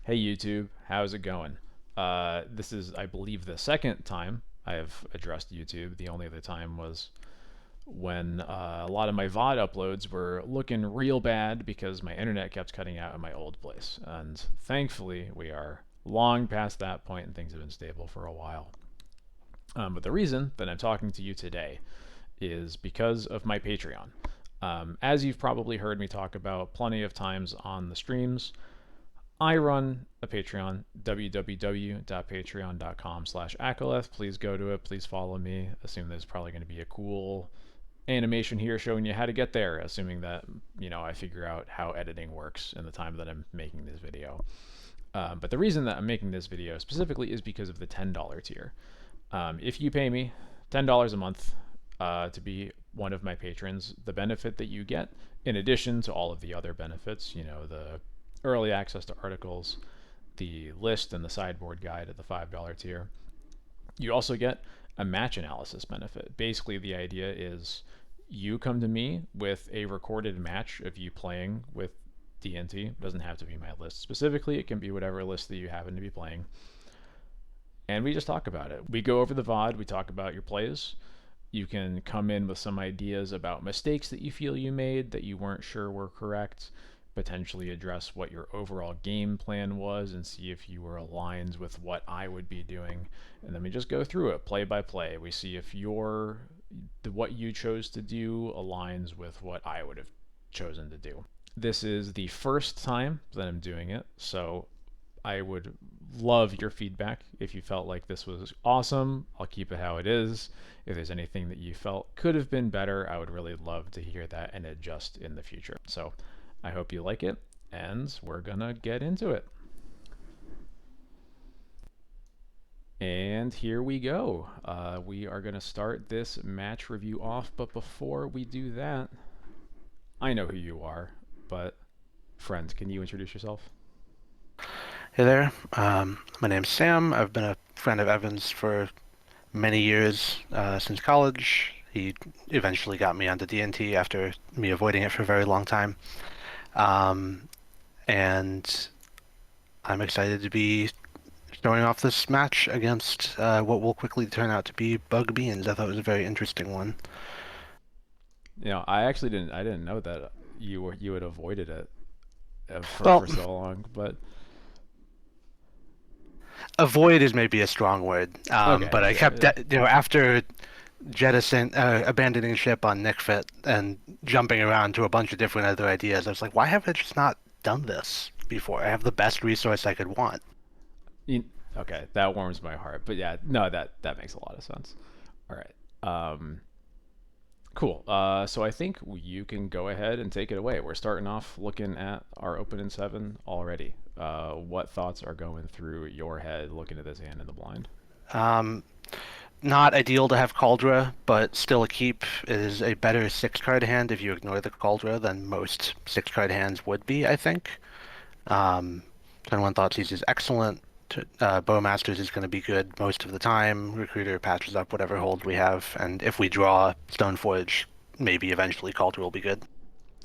Hey YouTube, how's it going? This is, I believe, the second time I have addressed YouTube. The only other time was when a lot of my VOD uploads were looking real bad because my internet kept cutting out in my old place. And thankfully, we are long past that point and things have been stable for a while. But the reason that I'm talking to you today is because of my Patreon. As you've probably heard me talk about plenty of times on the streams, I run a Patreon, www.patreon.com/Acoleth. Please go to it. Please follow me. Assume there's probably going to be a cool animation here showing you how to get there, assuming that, I figure out how editing works in the time that I'm making this video. But the reason that I'm making this video specifically is because of the $10 tier. If you pay me $10 a month to be one of my patrons, the benefit that you get, in addition to all of the other benefits, the early access to articles, the list and the sideboard guide at the $5 tier. You also get a match analysis benefit. Basically, the idea is you come to me with a recorded match of you playing with D&T. It doesn't have to be my list specifically. It can be whatever list that you happen to be playing. And we just talk about it. We go over the VOD. We talk about your plays. You can come in with some ideas about mistakes that you feel you made that you weren't sure were correct, potentially address what your overall game plan was and see if you were aligned with what I would be doing. And then we just go through it play by play. We see if what you chose to do aligns with what I would have chosen to do. This is the first time that I'm doing it, so I would love your feedback. If you felt like this was awesome, I'll keep it how it is. If there's anything that you felt could have been better, I would really love to hear that and adjust in the future. So I hope you like it, and we're gonna get into it. And here we go. We are gonna start this match review off, but before we do that, I know who you are, but friend, can you introduce yourself? Hey there, my name's Sam. I've been a friend of Evan's for many years, since college. He eventually got me onto D&T after me avoiding it for a very long time. Um, and I'm excited to be showing off this match against what will quickly turn out to be Bug Beans. I thought it was a very interesting one. I didn't know that you had avoided it for Well, so long, but avoid is maybe a strong word, okay, but I yeah, kept, yeah. after abandoning ship on Nickfit and jumping around to a bunch of different other ideas. I was like, why have I just not done this before? I have the best resource I could want. You, okay, that warms my heart. But yeah, no, that makes a lot of sense. All right. Cool. So I think you can go ahead and take it away. We're starting off looking at our opening seven already. What thoughts are going through your head looking at this hand in the blind? Um, Not ideal to have Cauldra, but still a keep. It is a better six-card hand if you ignore the Cauldra than most six-card hands would be, I think. Um, Turn 1 Thoughtseize is excellent. Bowmasters is going to be good most of the time. Recruiter patches up whatever hold we have, and if we draw Stoneforge, maybe eventually Cauldra will be good.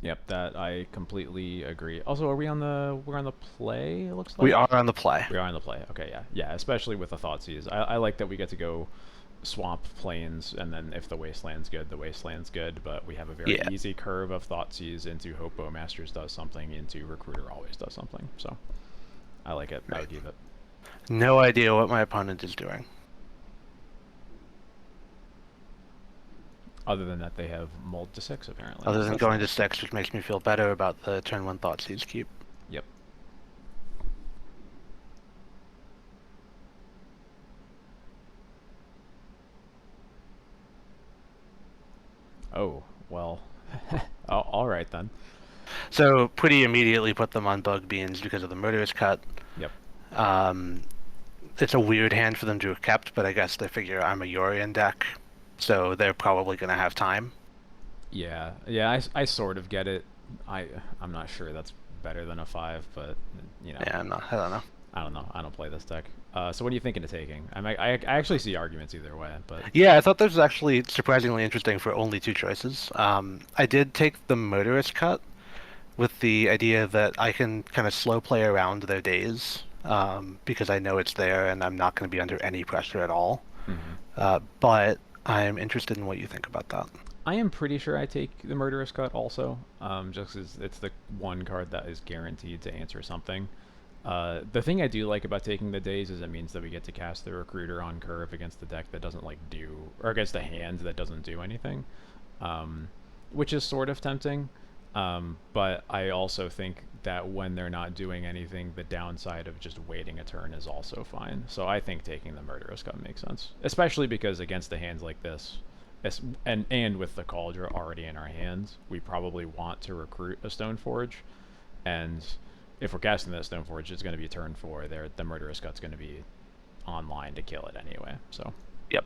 Yep, that I completely agree. Also, we're on the play, it looks We like? are on the play. We are on the play. Okay, yeah. Yeah, especially with the Thoughtseize. I like that we get to go swamp planes, and then if the wasteland's good, the wasteland's good, but we have a very Yeah, easy curve of Thoughtseize into Hope Bowmasters does something, into Recruiter always does something. So I like it. I right. would keep it. No idea what my opponent is doing. Other than that, they have Mold to 6, apparently. Other So than that's going to nice. six, which makes me feel better about the turn one Thoughtseize keep. Yep. Oh, well. Oh, all right, then. So pretty immediately put them on Bug Beans because of the Murderous Cut. Yep. Um, it's a weird hand for them to have kept, but I guess they figure I'm a Yorion deck, so they're probably going to have time. Yeah. Yeah, I sort of get it. I, I'm not sure that's better than a 5, but, you know. Yeah, I don't know. I don't know. I don't play this deck. So what are you thinking of taking? I actually see arguments either way, but Yeah, I thought this was actually surprisingly interesting for only two choices. I did take the Murderous Cut, with the idea that I can kind of slow play around their days because I know it's there and I'm not going to be under any pressure at all. Hmm. But I'm interested in what you think about that. I am pretty sure I take the Murderous Cut also, just because it's the one card that is guaranteed to answer something. The thing I do like about taking the days is it means that we get to cast the Recruiter on curve against the deck that doesn't like do, or against the hand that doesn't do anything, um, which is sort of tempting. But I also think that when they're not doing anything, the downside of just waiting a turn is also fine. So I think taking the Murderous Cut makes sense, especially because against the hands like this, and with the Cauldron already in our hands, we probably want to recruit a Stoneforge, and if we're casting that Stoneforge, it's going to be turn 4. There, the Murderous Cut's going to be online to kill it anyway. So, Yep.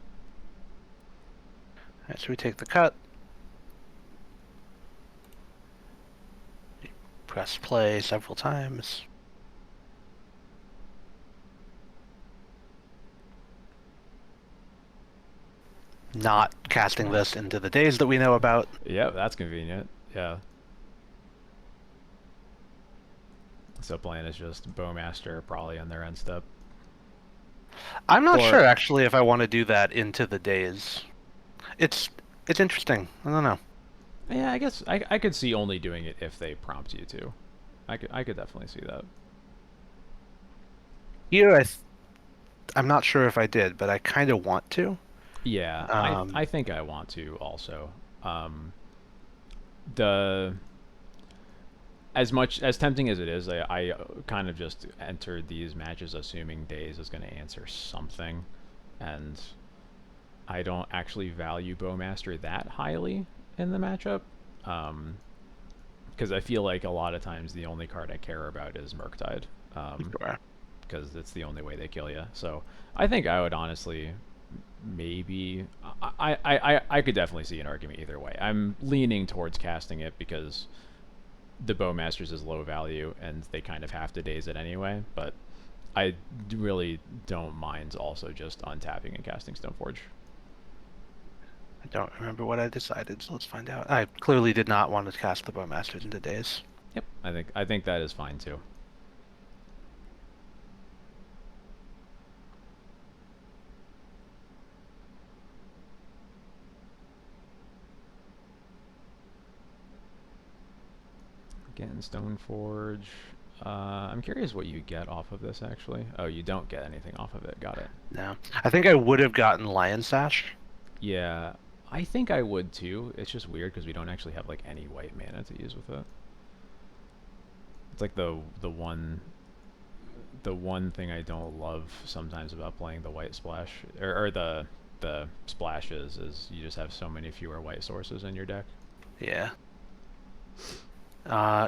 All right, so we take the cut. Press play several times. Not casting this into the days that we know about. yeah, that's convenient. Yeah. So plan is just Bowmaster probably on their end step. I'm not Or sure actually if I want to do that into the days. It's it's interesting. I don't know. yeah, I guess I could see only doing it if they prompt you to. I could definitely see that. Here I'm not sure if I did, but I kind of want to. Yeah, I Um, think I want to also. Um, the as much as tempting as it is, I kind of just entered these matches assuming Days is going to answer something, and I don't actually value Bowmaster that highly in the matchup, because I feel like a lot of times the only card I care about is Murktide, sure. because it's the only way they kill you. So I think I would honestly maybe I could definitely see an argument either way. I'm leaning towards casting it because the Bowmasters is low value and they kind of have to daze it anyway, but I really don't mind also just untapping and casting Stoneforge. I don't remember what I decided, so let's find out. I clearly did not want to cast the Bowmasters into days. Yep, I think that is fine too. Again, Stoneforge. I'm curious what you get off of this actually. Oh, you don't get anything off of it. Got it. No. I think I would have gotten Lion Sash. Yeah, I think I would too. It's just weird because we don't actually have like any white mana to use with it. It's like the one thing I don't love sometimes about playing the white splash or the splashes is you just have so many fewer white sources in your deck. Yeah.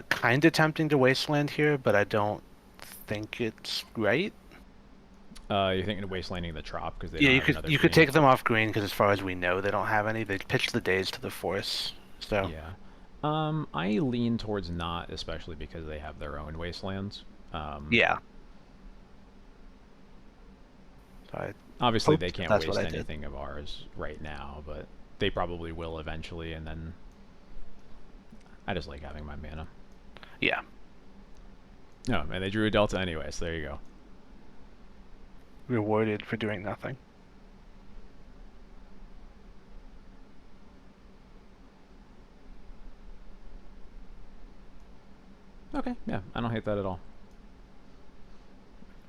Kind of tempting to Wasteland here, but I don't think it's right. You're thinking of wastelanding the trop because they Yeah, don't you have could another you could green. take them off green because as far as we know, they don't have any. They pitch the days to the Force. So Yeah. I lean towards not, especially because they have their own wastelands. Um, yeah. So I Obviously, they hoped that can't that's what waste I did. anything of ours right now, but they probably will eventually. And then I just like having my mana. Yeah. No, and they drew a delta anyway, so there you go. Rewarded for doing nothing. Okay, yeah, I don't hate that at all.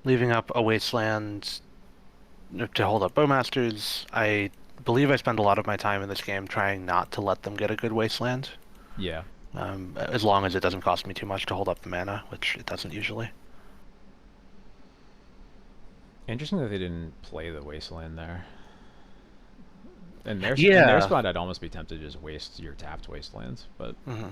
Leaving up a Wasteland to hold up Bowmasters. I believe I spend a lot of my time in this game trying not to let them get a good Wasteland. Yeah. As long as it doesn't cost me too much to hold up the mana, which it doesn't usually. Interesting that they didn't play the wasteland there. In their Yeah. spot, I'd almost be tempted to just waste your tapped wastelands, but hmm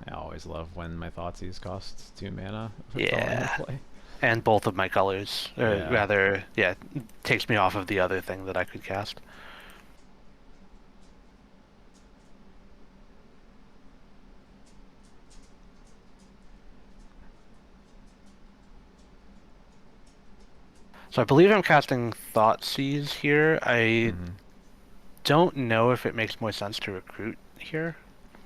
I always love when my Thoughtseize costs 2 mana if it's all I have Yeah. play. And both of my colors, or Yeah. rather, yeah, takes me off of the other thing that I could cast. So So I believe I'm casting Thoughtseize here. I Hmm. don't know if it makes more sense to recruit here.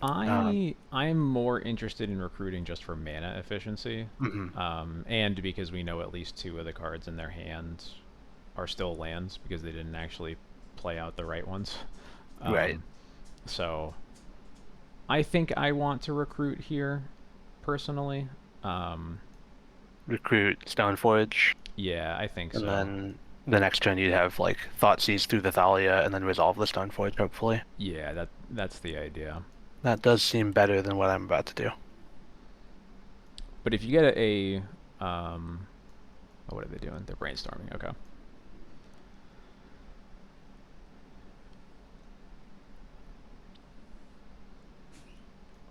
Um, I'm more interested in recruiting just for mana efficiency, mhm. and because we know at least two of the cards in their hand are still lands because they didn't actually play out the right ones. Right. Um, so I think I want to recruit here personally. Um, Recruit Stoneforge, yeah, I think and so. then the next turn you'd have like Thoughtseize through the Thalia, and then resolve the Stoneforge, hopefully. Yeah, that's the idea. That does seem better than what I'm about to do. But if you get oh, what are they doing? They're brainstorming. Okay.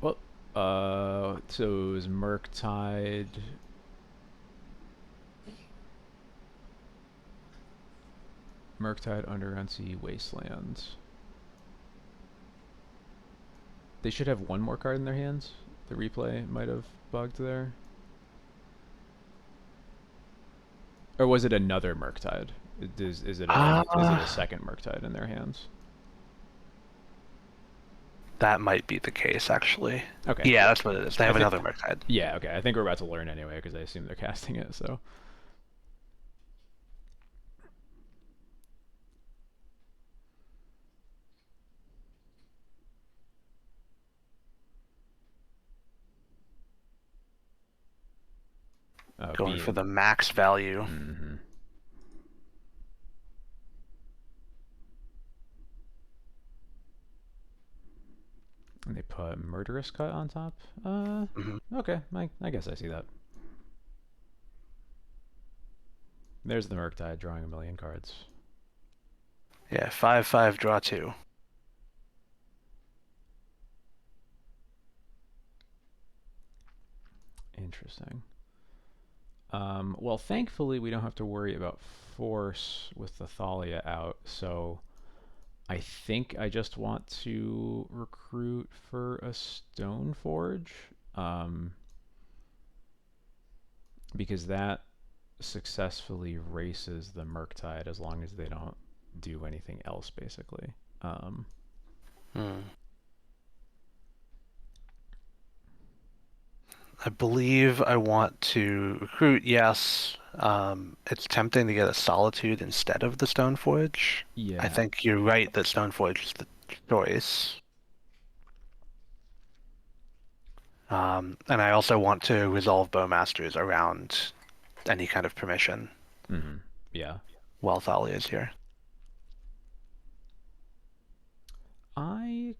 Well, so it was Murktide. Murktide Underground Sea Wastelands. They should have one more card in their hands. The replay might have bugged there. Or was it another Murktide? Is it a Ah, second Murktide in their hands? that might be the case, actually. Okay. Yeah, that's what it is. They I have think another Murktide. yeah, okay. I think we're about to learn anyway because I assume they're casting it, so Going for being the max value. mm-hmm. And they put Murderous Cut on top. Hmm. Okay. I guess I see that. There's the Murktide drawing a million cards. Yeah, 5/5 draw two. Interesting. Well, thankfully we don't have to worry about force with the Thalia out, so I think I just want to recruit for a Stone Forge, um, because that successfully races the Murktide as long as they don't do anything else, basically. Um, Hmm. I believe I want to recruit, yes. It's tempting to get a Solitude instead of the Stoneforge. I yeah. think you're right that Stoneforge is the choice. And I also want to resolve Bowmasters around any kind of permission Hmm. Yeah. while Thalia is here. I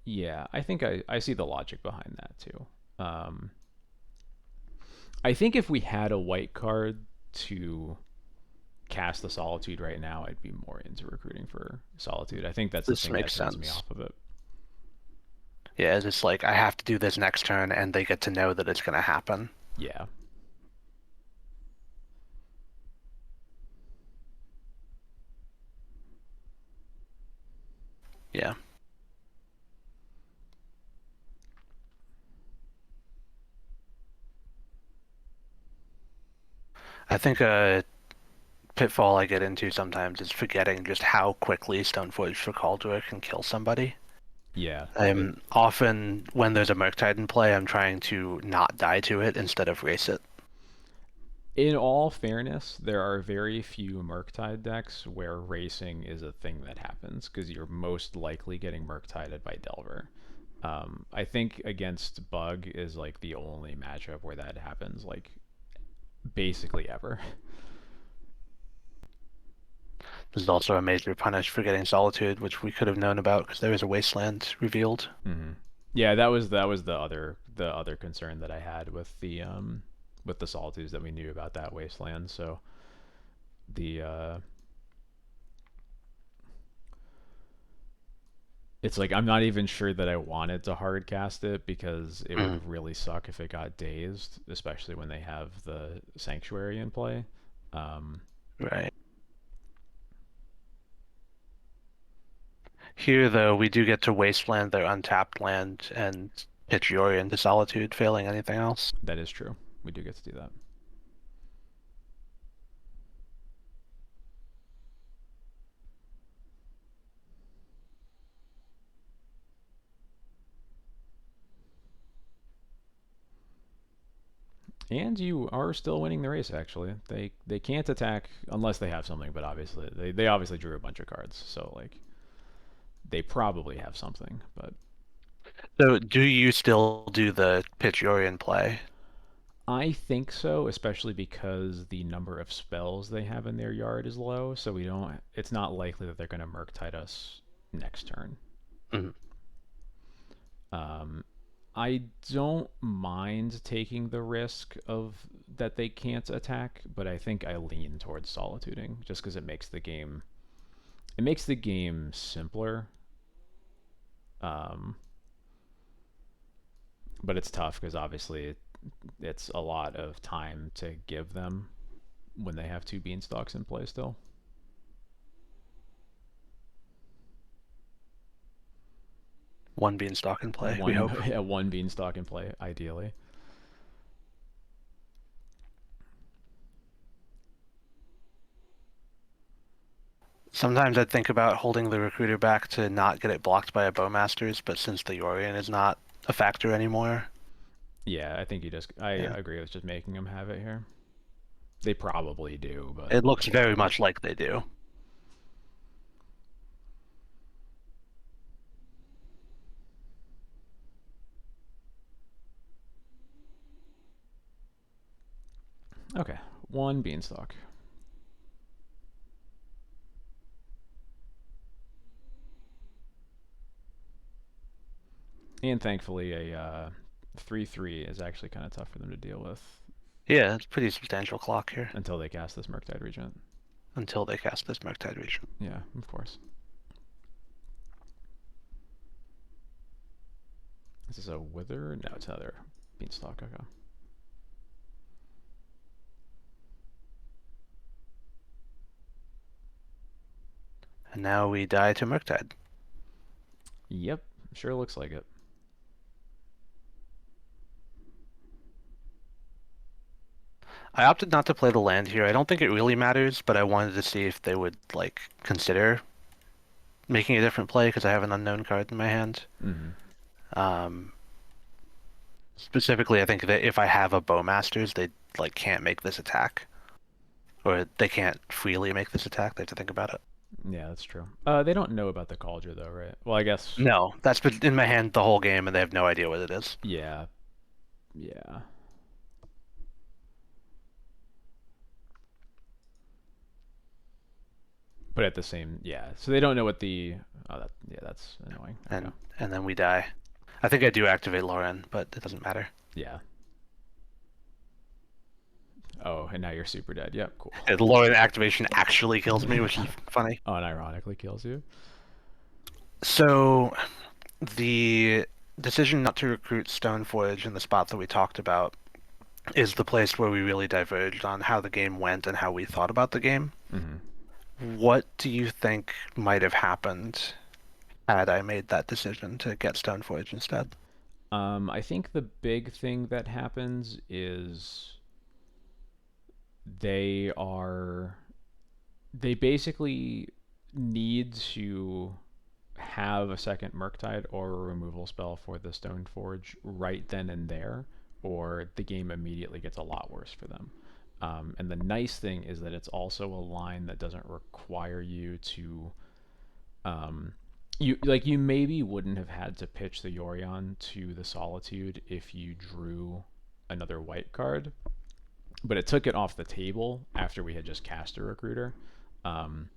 yeah, I think I see the logic behind that too. Um, I think if we had a white card to cast the Solitude right now, I'd be more into recruiting for Solitude. I think that's the This thing that makes turns me sense. off of it. Yeah, it's just like I have to do this next turn, and they get to know that it's going to happen. Yeah. Yeah. I think a pitfall I get into sometimes is forgetting just how quickly Stoneforge for Caldera can kill somebody. Yeah. I'm often, when there's a Murktide in play, I'm trying to not die to it instead of race it. In all fairness, there are very few Murktide decks where racing is a thing that happens because you're most likely getting Murktided by Delver. I think against Bug is like the only matchup where that happens, like basically ever. There's also a major punish for getting Solitude, which we could have known about because there was a Wasteland revealed. Hmm. Yeah, that was the other concern that I had with the Solitudes that we knew about that wasteland. So the it's like I'm not even sure that I wanted to hard cast it because it would Mm, really suck if it got dazed, especially when they have the sanctuary in play. Um, right. Here, though, we do get to Wasteland their untapped land and pitch Yorion to Solitude, failing anything else. that is true. We do get to do that. And you are still winning the race. Actually, they can't attack unless they have something. But obviously, they obviously drew a bunch of cards, so like they probably have something. But So do you still do the pitch Yorion play? I think so, especially because the number of spells they have in their yard is low, so we don't. It's not likely that they're going to Murktide us next turn. Mhm. Um, I don't mind taking the risk of that they can't attack, but I think I lean towards solituding just because it makes the game simpler. Um, but it's tough because obviously it's a lot of time to give them when they have two beanstalks in play still. One beanstalk in play, we One hope. one beanstalk in play, ideally. Sometimes I think about holding the recruiter back to not get it blocked by a bowmasters, but since the Yorion is not a factor anymore, Yeah, I think you just. I yeah, agree with just making them have it here. They probably do, but it looks very whatever. much like they do. Okay, one beanstalk. And thankfully, a 3/3 is actually kind of tough for them to deal with Yeah, it's pretty substantial clock here until they cast this Murktide Regent. until they cast this Murktide Regent. Yeah, of course. This is a Wither? No, it's another beanstalk. Okay. And now we die to Murktide. Yep, sure looks like it. I opted not to play the land here. I don't think it really matters, but I wanted to see if they would like consider making a different play because I have an unknown card in my hand. Mm-hmm. Um, Specifically, I think that if I have a bowmasters, they like can't make this attack, or they can't freely make this attack. They have to think about it. Yeah, that's true. They don't know about the Cauldron though, right? Well, I guess. No, that's been in my hand the whole game, and they have no idea what it is. Yeah, yeah. But at the same, yeah. So they don't know what the. Oh, that yeah, that's annoying. Okay. And then we die. I think I do activate Lauren, but it doesn't matter. Yeah. Oh, and now you're super dead. Yep, cool. The Lauren activation actually kills me, which is funny. Unironically kills you. So the decision not to recruit Stoneforge in the spot that we talked about is the place where we really diverged on how the game went and how we thought about the game. Mm-hmm. What do you think might have happened had I made that decision to get Stoneforge instead? I think the big thing that happens is they are they basically need to have a second Murktide or a removal spell for the Stoneforge right then and there, or the game immediately gets a lot worse for them. And the nice thing is that it's also a line that doesn't require you to you maybe wouldn't have had to pitch the Yorion to the Solitude if you drew another white card, but it took it off the table after we had just cast a recruiter. Um,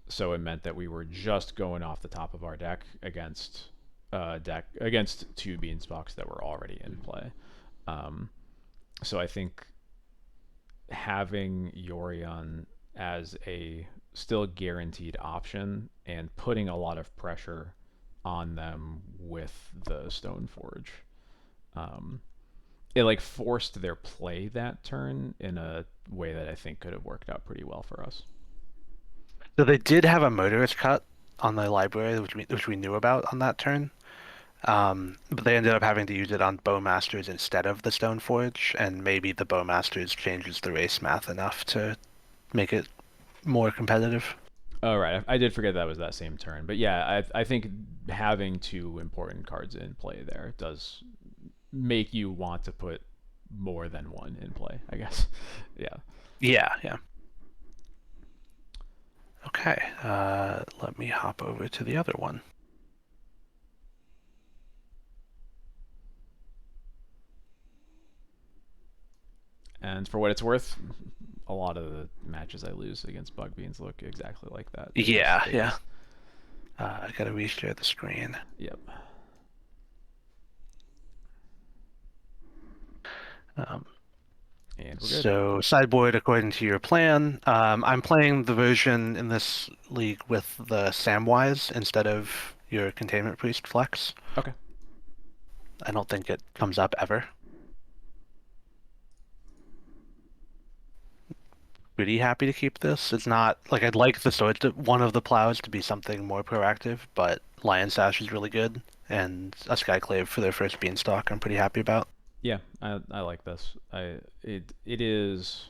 so it meant that we were just going off the top of our deck against two beanstalks that were already in play. Um, so I think having Yorion as a still guaranteed option and putting a lot of pressure on them with the Stoneforge. Um, it like forced their play that turn in a way that I think could have worked out pretty well for us. So they did have a motorist cut on the library, which we knew about on that turn. But they ended up having to use it on Bowmasters instead of the Stoneforge, and maybe the Bowmasters changes the race math enough to make it more competitive. Oh right, I did forget that was that same turn, but yeah, I think having two important cards in play there does make you want to put more than one in play, I guess. Yeah. Yeah, yeah. Okay, let me hop over to the other one. And for what it's worth, a lot of the matches I lose against Bug Beans look exactly like that. Yeah, They yeah. just I gotta reshare the screen. yep. Um, And we're good. so sideboard, according to your plan, I'm playing the version in this league with the Samwise instead of your Containment Priest flex. Okay. I don't think it comes up ever. Pretty happy to keep this. It's not like I'd like the sword to, one of the plows to be something more proactive, but Lion Sash is really good, and a Skyclave for their first Beanstalk I'm pretty happy about. Yeah, I like this. It is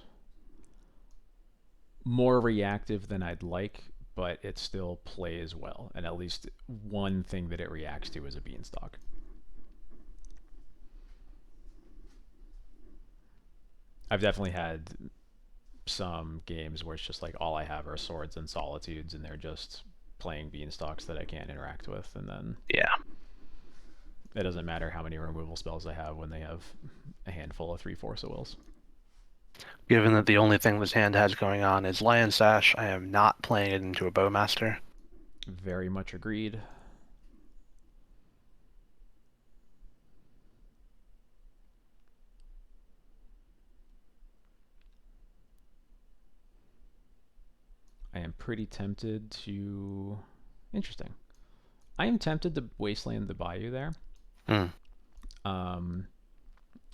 more reactive than I'd like, but it still plays well. And at least one thing that it reacts to is a beanstalk. I've definitely had some games where it's just like all I have are swords and solitudes, and they're just playing beanstalks that I can't interact with, and then Yeah. it doesn't matter how many removal spells I have when they have a handful of 3 Force of Wills. Given that the only thing this hand has going on is Lion Sash, I am not playing it into a Bowmaster. Very much agreed. I am pretty tempted to. Interesting. I am tempted to wasteland the Bayou there. Mm, Um,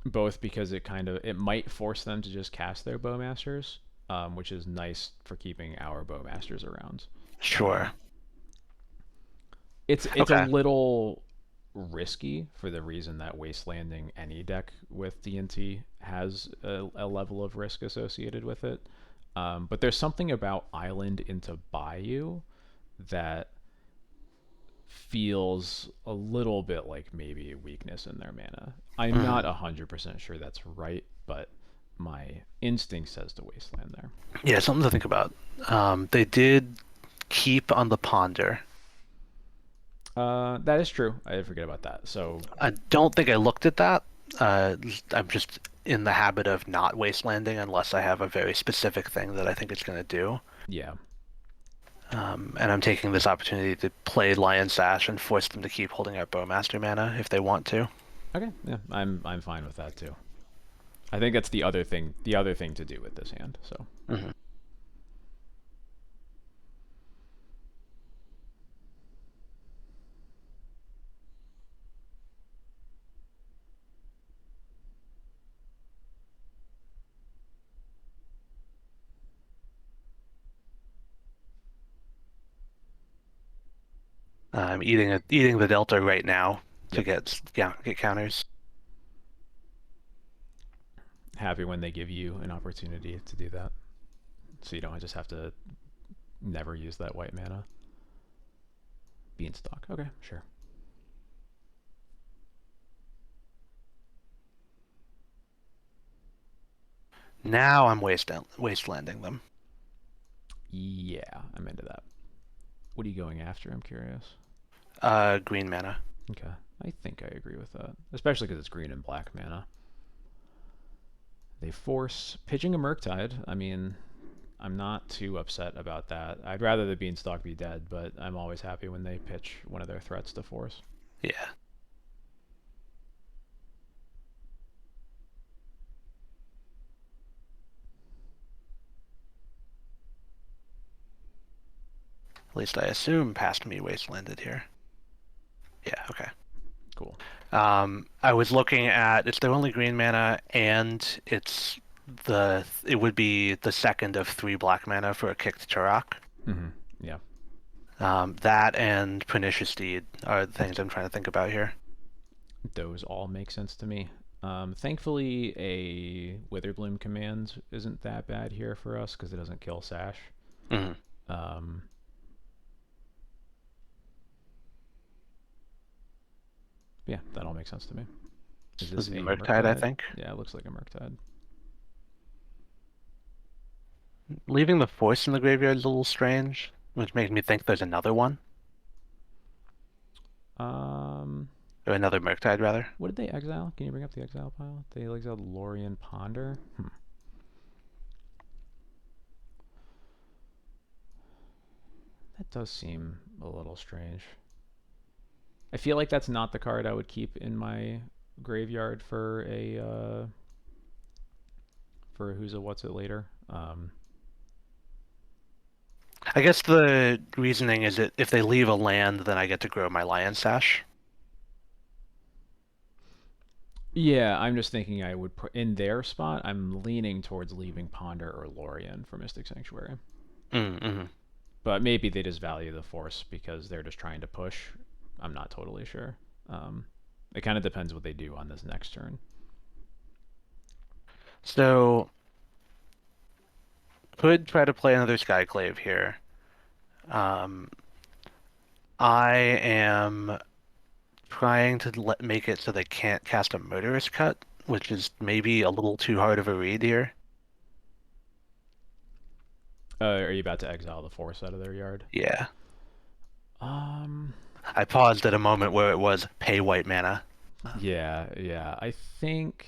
both because it might force them to just cast their bowmasters, which is nice for keeping our bowmasters around. sure. Um, it's a Okay. little risky for the reason that wastelanding any deck with DNT has a level of risk associated with it. But there's something about Island into Bayou that feels a little bit like maybe a weakness in their mana. I'm not Mm. 100% sure that's right, but my instinct says to wasteland there. Yeah, something to think about. They did keep on the Ponder. That is true. I did forget about that. So I don't think I looked at that. Uh, I'm just in the habit of not wastelanding unless I have a very specific thing that I think it's going to do. yeah, And I'm taking this opportunity to play Lion Sash and force them to keep holding out Bowmaster mana if they want to. okay, yeah, I'm fine with that too. I think that's the other thing to do with this hand. So Hmm. I'm eating the Delta right now to yep, get counters. happy when they give you an opportunity to do that, so you don't just have to never use that white mana. Beanstalk. Okay, sure. Now I'm wastelanding them. Yeah, I'm into that. What are you going after? I'm curious. Green mana. Okay, I think I agree with that, especially because it's green and black mana. They force pitching a Murktide. I mean, I'm not too upset about that. I'd rather the Beanstalk be dead, but I'm always happy when they pitch one of their threats to force. Yeah. At least I assume past me wastelanded here. Yeah, okay. Cool. I was looking at it's their only green mana, and it would be the second of 3 black mana for a kicked Turok. Mm-hmm. Yeah. That and Pernicious Deed are the things I'm trying to think about here. Those all make sense to me. Thankfully, a Witherbloom Commands isn't that bad here for us because it doesn't kill Sash. Hmm. Um, yeah, that all makes sense to me. Is This this is a Murktide, I Murktide? think. Yeah, it looks like a Murktide. Leaving the Force in the graveyard is a little strange, which makes me think there's another one, Um, or another Murktide rather. what did they exile? Can you bring up the exile pile? They exiled Lorien Ponder. That does seem a little strange. I feel like that's not the card I would keep in my graveyard for a who's a what's it later. I guess the reasoning is that if they leave a land, then I get to grow my Lion Sash. Yeah, I'm just thinking I would put in their spot. I'm leaning towards leaving Ponder or Lorien for Mystic Sanctuary, Mm-hmm. but maybe they just value the Force because they're just trying to push. I'm not totally sure. Um, it kind of depends what they do on this next turn. So could try to play another Skyclave here. Um, I am trying to make it so they can't cast a Murderous Cut, which is maybe a little too hard of a read here. Are you about to exile the Force out of their yard? Yeah. Um, I paused at a moment where it was pay white mana. yeah. I think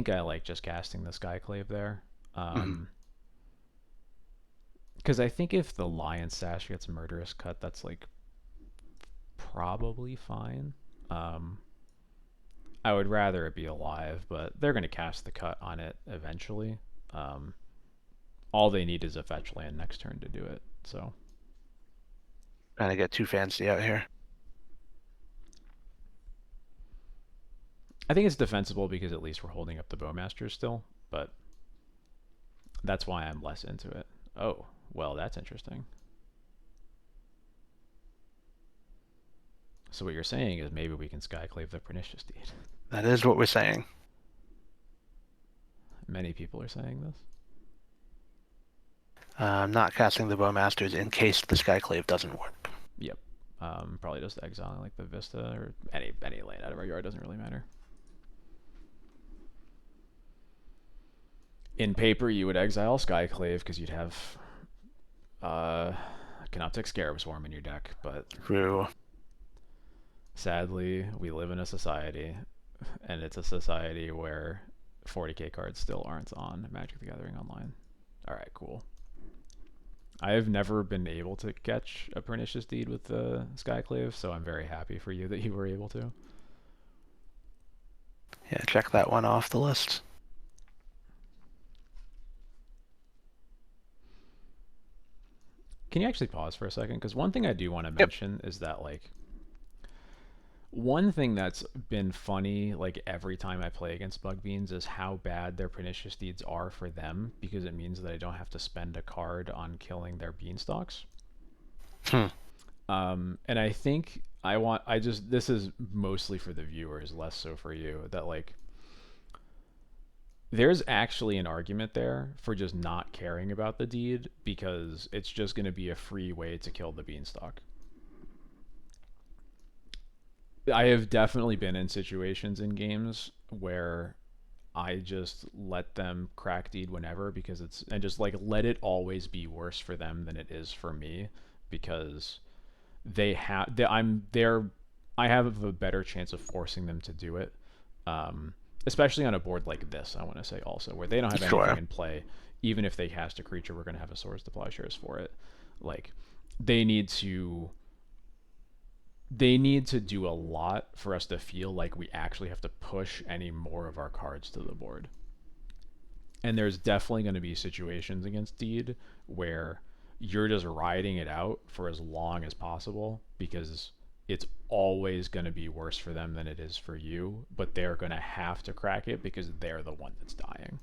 I like just casting the Skyclave there. Mhm. Because I think if the Lion Sash gets Murderous Cut, that's like probably fine. Um, I would rather it be alive, but they're going to cast the cut on it eventually. Um, all they need is a fetch land next turn to do it. So Trying to get too fancy out here. I think it's defensible because at least we're holding up the Bowmasters still, but that's why I'm less into it. Oh, well, that's interesting. So what you're saying is maybe we can Skyclave the Pernicious Deed. That is what we're saying. Many people are saying this. I'm not casting the Bowmasters in case the Skyclave doesn't work. Yep. Probably just exiling like the Vista or any land out of our yard doesn't really matter. In paper, you would exile Skyclave because you'd have Canoptic Scarab Swarm in your deck, but True. sadly, we live in a society, and it's a society where 40k cards still aren't on Magic the Gathering Online. Alright, cool. I have never been able to catch a Pernicious Deed with the Skyclave, so I'm very happy for you that you were able to. Yeah, check that one off the list. Can you actually pause for a second? Because one thing I do want to Yep. mention is that, like, one thing that's been funny, like, every time I play against Bug Beans is how bad their Pernicious Deeds are for them, because it means that I don't have to spend a card on killing their Beanstalks. Hmm. And I think this is mostly for the viewers, less so for you, that, like, there's actually an argument there for just not caring about the deed because it's just going to be a free way to kill the Beanstalk. I have definitely been in situations in games where I just let them crack deed whenever because it's and just like let it always be worse for them than it is for me because I have a better chance of forcing them to do it. Especially on a board like this, I want to say also where they don't have anything Sure. in play. Even if they cast a creature, we're going to have a Swords to Plowshares for it. Like they need to do a lot for us to feel like we actually have to push any more of our cards to the board. And there's definitely going to be situations against Deed where you're just riding it out for as long as possible because it's always going to be worse for them than it is for you, but they're going to have to crack it because they're the one that's dying.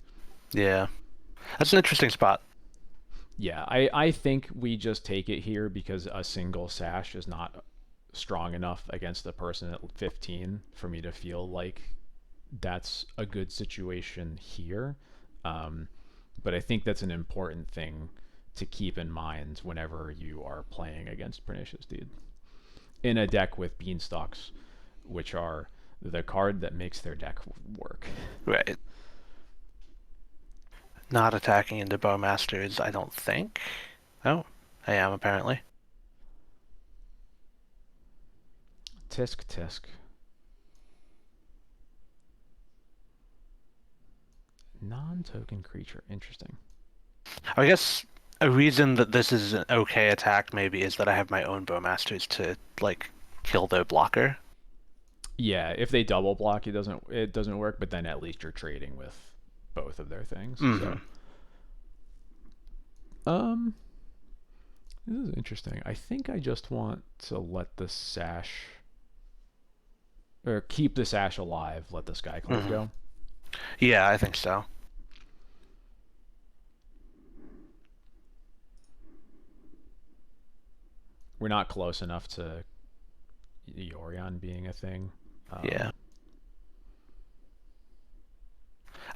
Yeah. That's an interesting spot. Yeah, I think we just take it here because a single sash is not strong enough against a person at 15 for me to feel like that's a good situation here. Um, but I think that's an important thing to keep in mind whenever you are playing against Pernicious Deed in a deck with Beanstalks, which are the card that makes their deck work. Right. Not attacking into Bowmasters, I don't think. Oh, I am apparently. Tisk tisk. Non-token creature. Interesting. I guess a reason that this is an okay attack maybe is that I have my own Bowmasters to like kill their blocker. Yeah, if they double block, it doesn't work. But then at least you're trading with both of their things. Hmm. So, um, this is interesting. I think I just want to let the sash or keep the sash alive. Let the Skyclave Hmm. go. Yeah, I think so. We're not close enough to Yorion being a thing. Yeah.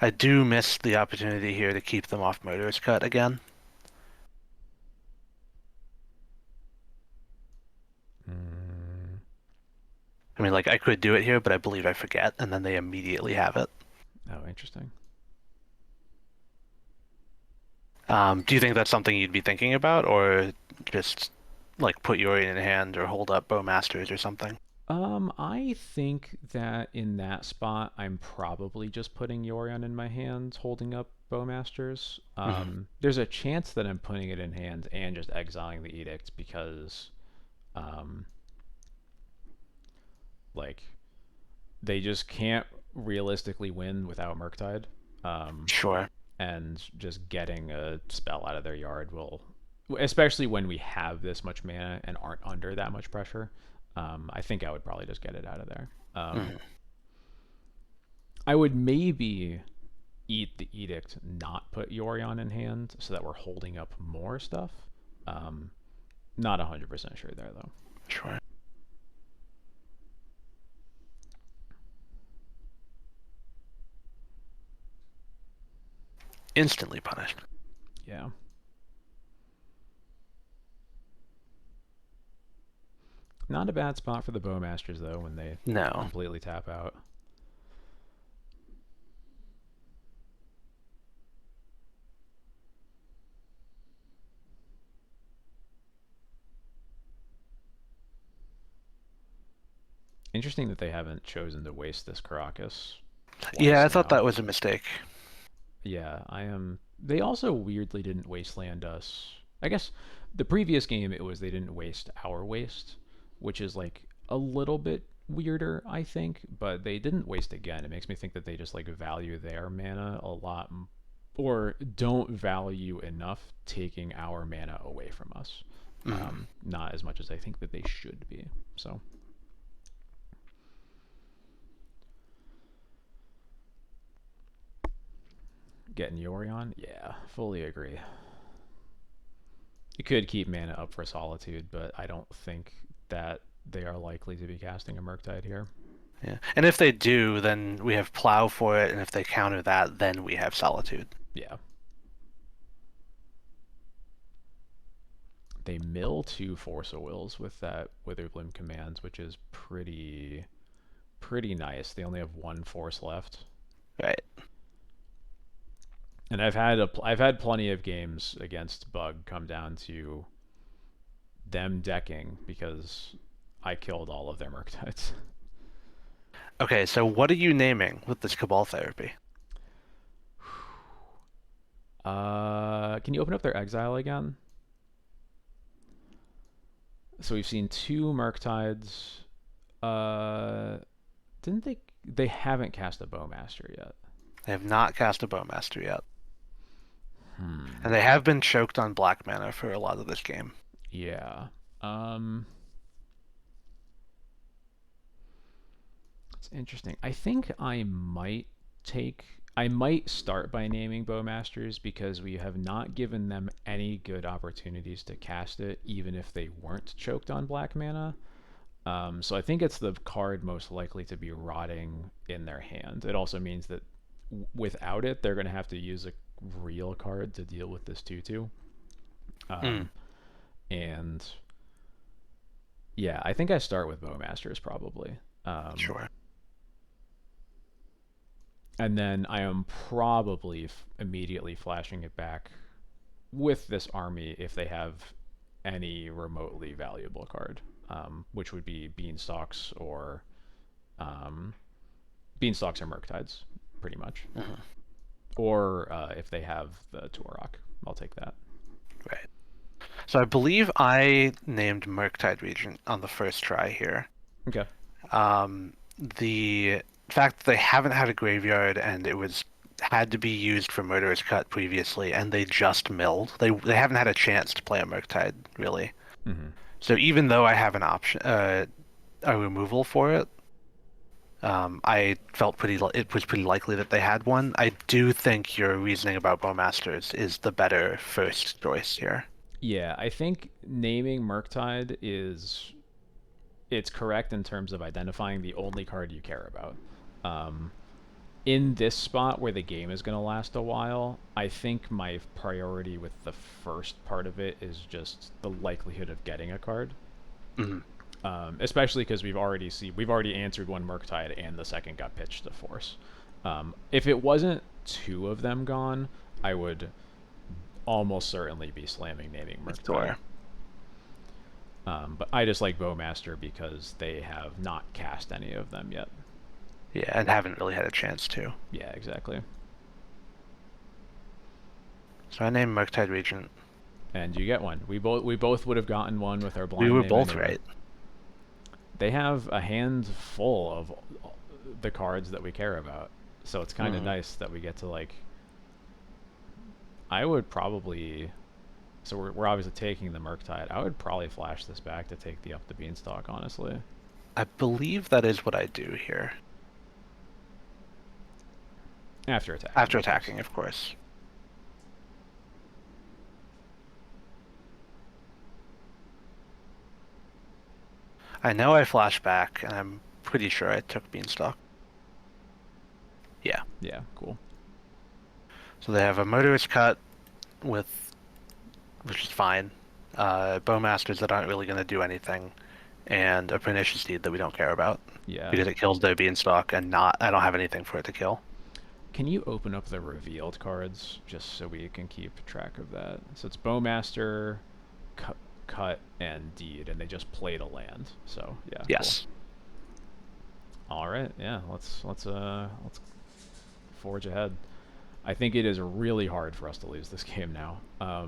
I do miss the opportunity here to keep them off Murderous Cut again. Mm, I mean, like, I could do it here, but I believe I forget, and then they immediately have it. oh, interesting. Do you think that's something you'd be thinking about, or just like put Yorion in hand or hold up Bowmasters or something? I think that in that spot, I'm probably just putting Yorion in my hands, holding up Bowmasters. Hmm. There's a chance that I'm putting it in hand and just exiling the Edict because, um, like, they just can't realistically win without Murktide. Um, Sure. and just getting a spell out of their yard will, especially when we have this much mana and aren't under that much pressure. I think I would probably just get it out of there. Hmm. I would maybe eat the Edict, not put Yorion in hand, so that we're holding up more stuff. Um, Not 100% sure there though. Sure. Instantly punished. Yeah. Not a bad spot for the Bowmasters though when they No. completely tap out. Interesting that they haven't chosen to waste this Caracas Yeah, twice I thought now. that was a mistake. Yeah, I am. They also weirdly didn't wasteland us. I guess the previous game it was they didn't waste our waste, which is like a little bit weirder, I think. But they didn't waste again. It makes me think that they just like value their mana a lot, or don't value enough taking our mana away from us. Hmm. Not as much as I think that they should be. So getting Yorion, yeah, fully agree. You could keep mana up for Solitude, but I don't think that they are likely to be casting a Murktide here. Yeah. And if they do, then we have Plow for it, and if they counter that, then we have Solitude. Yeah. They mill two Force of Wills with that Witherbloom Commands, which is pretty nice. They only have one Force left. Right. And I've had plenty of games against Bug come down to them decking because I killed all of their Murktides. Okay, so what are you naming with this Cabal Therapy? Can you open up their Exile again? So we've seen two Murktides. Uh, didn't they? They haven't cast a Bowmaster yet. They have not cast a Bowmaster yet. And Hmm. they have been choked on black mana for a lot of this game. Yeah. Um. It's interesting. I think I might start by naming Bowmasters because we have not given them any good opportunities to cast it, even if they weren't choked on black mana. So I think it's the card most likely to be rotting in their hand. It also means that without it, they're going to have to use a real card to deal with this 2/2. Mm, Um, and yeah, I think I start with Bowmasters probably. Um, sure. And then I am probably immediately flashing it back with this army if they have any remotely valuable card, which would be Beanstalks or um, Beanstalks or Murktides, pretty much. Mhm. Or if they have the Turok, I'll take that. Right. So I believe I named Murktide Regent on the first try here. Okay. The fact that they haven't had a graveyard and it was had to be used for Murderous Cut previously, and they just milled. They haven't had a chance to play a Murktide really. Mm-hmm. So even though I have an option, a removal for it, I felt it was pretty likely that they had one. I do think your reasoning about Bowmasters is the better first choice here. Yeah, I think naming Murktide is it's correct in terms of identifying the only card you care about. Um, in this spot where the game is going to last a while, I think my priority with the first part of it is just the likelihood of getting a card. Mhm. Especially because we've already answered one Murktide and the second got pitched to Force. If it wasn't two of them gone, I would almost certainly be slamming naming Murktide. Sure. But I just like Bowmaster because they have not cast any of them yet. Yeah, and haven't really had a chance to. Yeah, exactly. So I named Murktide Regent. And you get one. We both would have gotten one with our We blind were name both anyway. right. They have a hand full of the cards that we care about, so it's kind of Mhm. nice that we get to like. I would probably. So we're obviously taking the Murktide. I would probably flash this back to take the up the Beanstalk, honestly. I believe that is what I do here. After attacking, After of course. attacking, of course. I know I flash back, and I'm pretty sure I took Beanstalk. Yeah. Yeah, cool. So they have a Murderous Cut with, which is fine. Bowmasters that aren't really going to do anything, and a Pernicious Deed that we don't care about Yeah. because it kills their Beanstalk, and not I don't have anything for it to kill. Can you open up the revealed cards just so we can keep track of that? So it's Bowmaster, cut, and Deed, and they just played a land. So yeah, cool. Yes. All right, yeah. Let's forge ahead. I think it is really hard for us to lose this game now.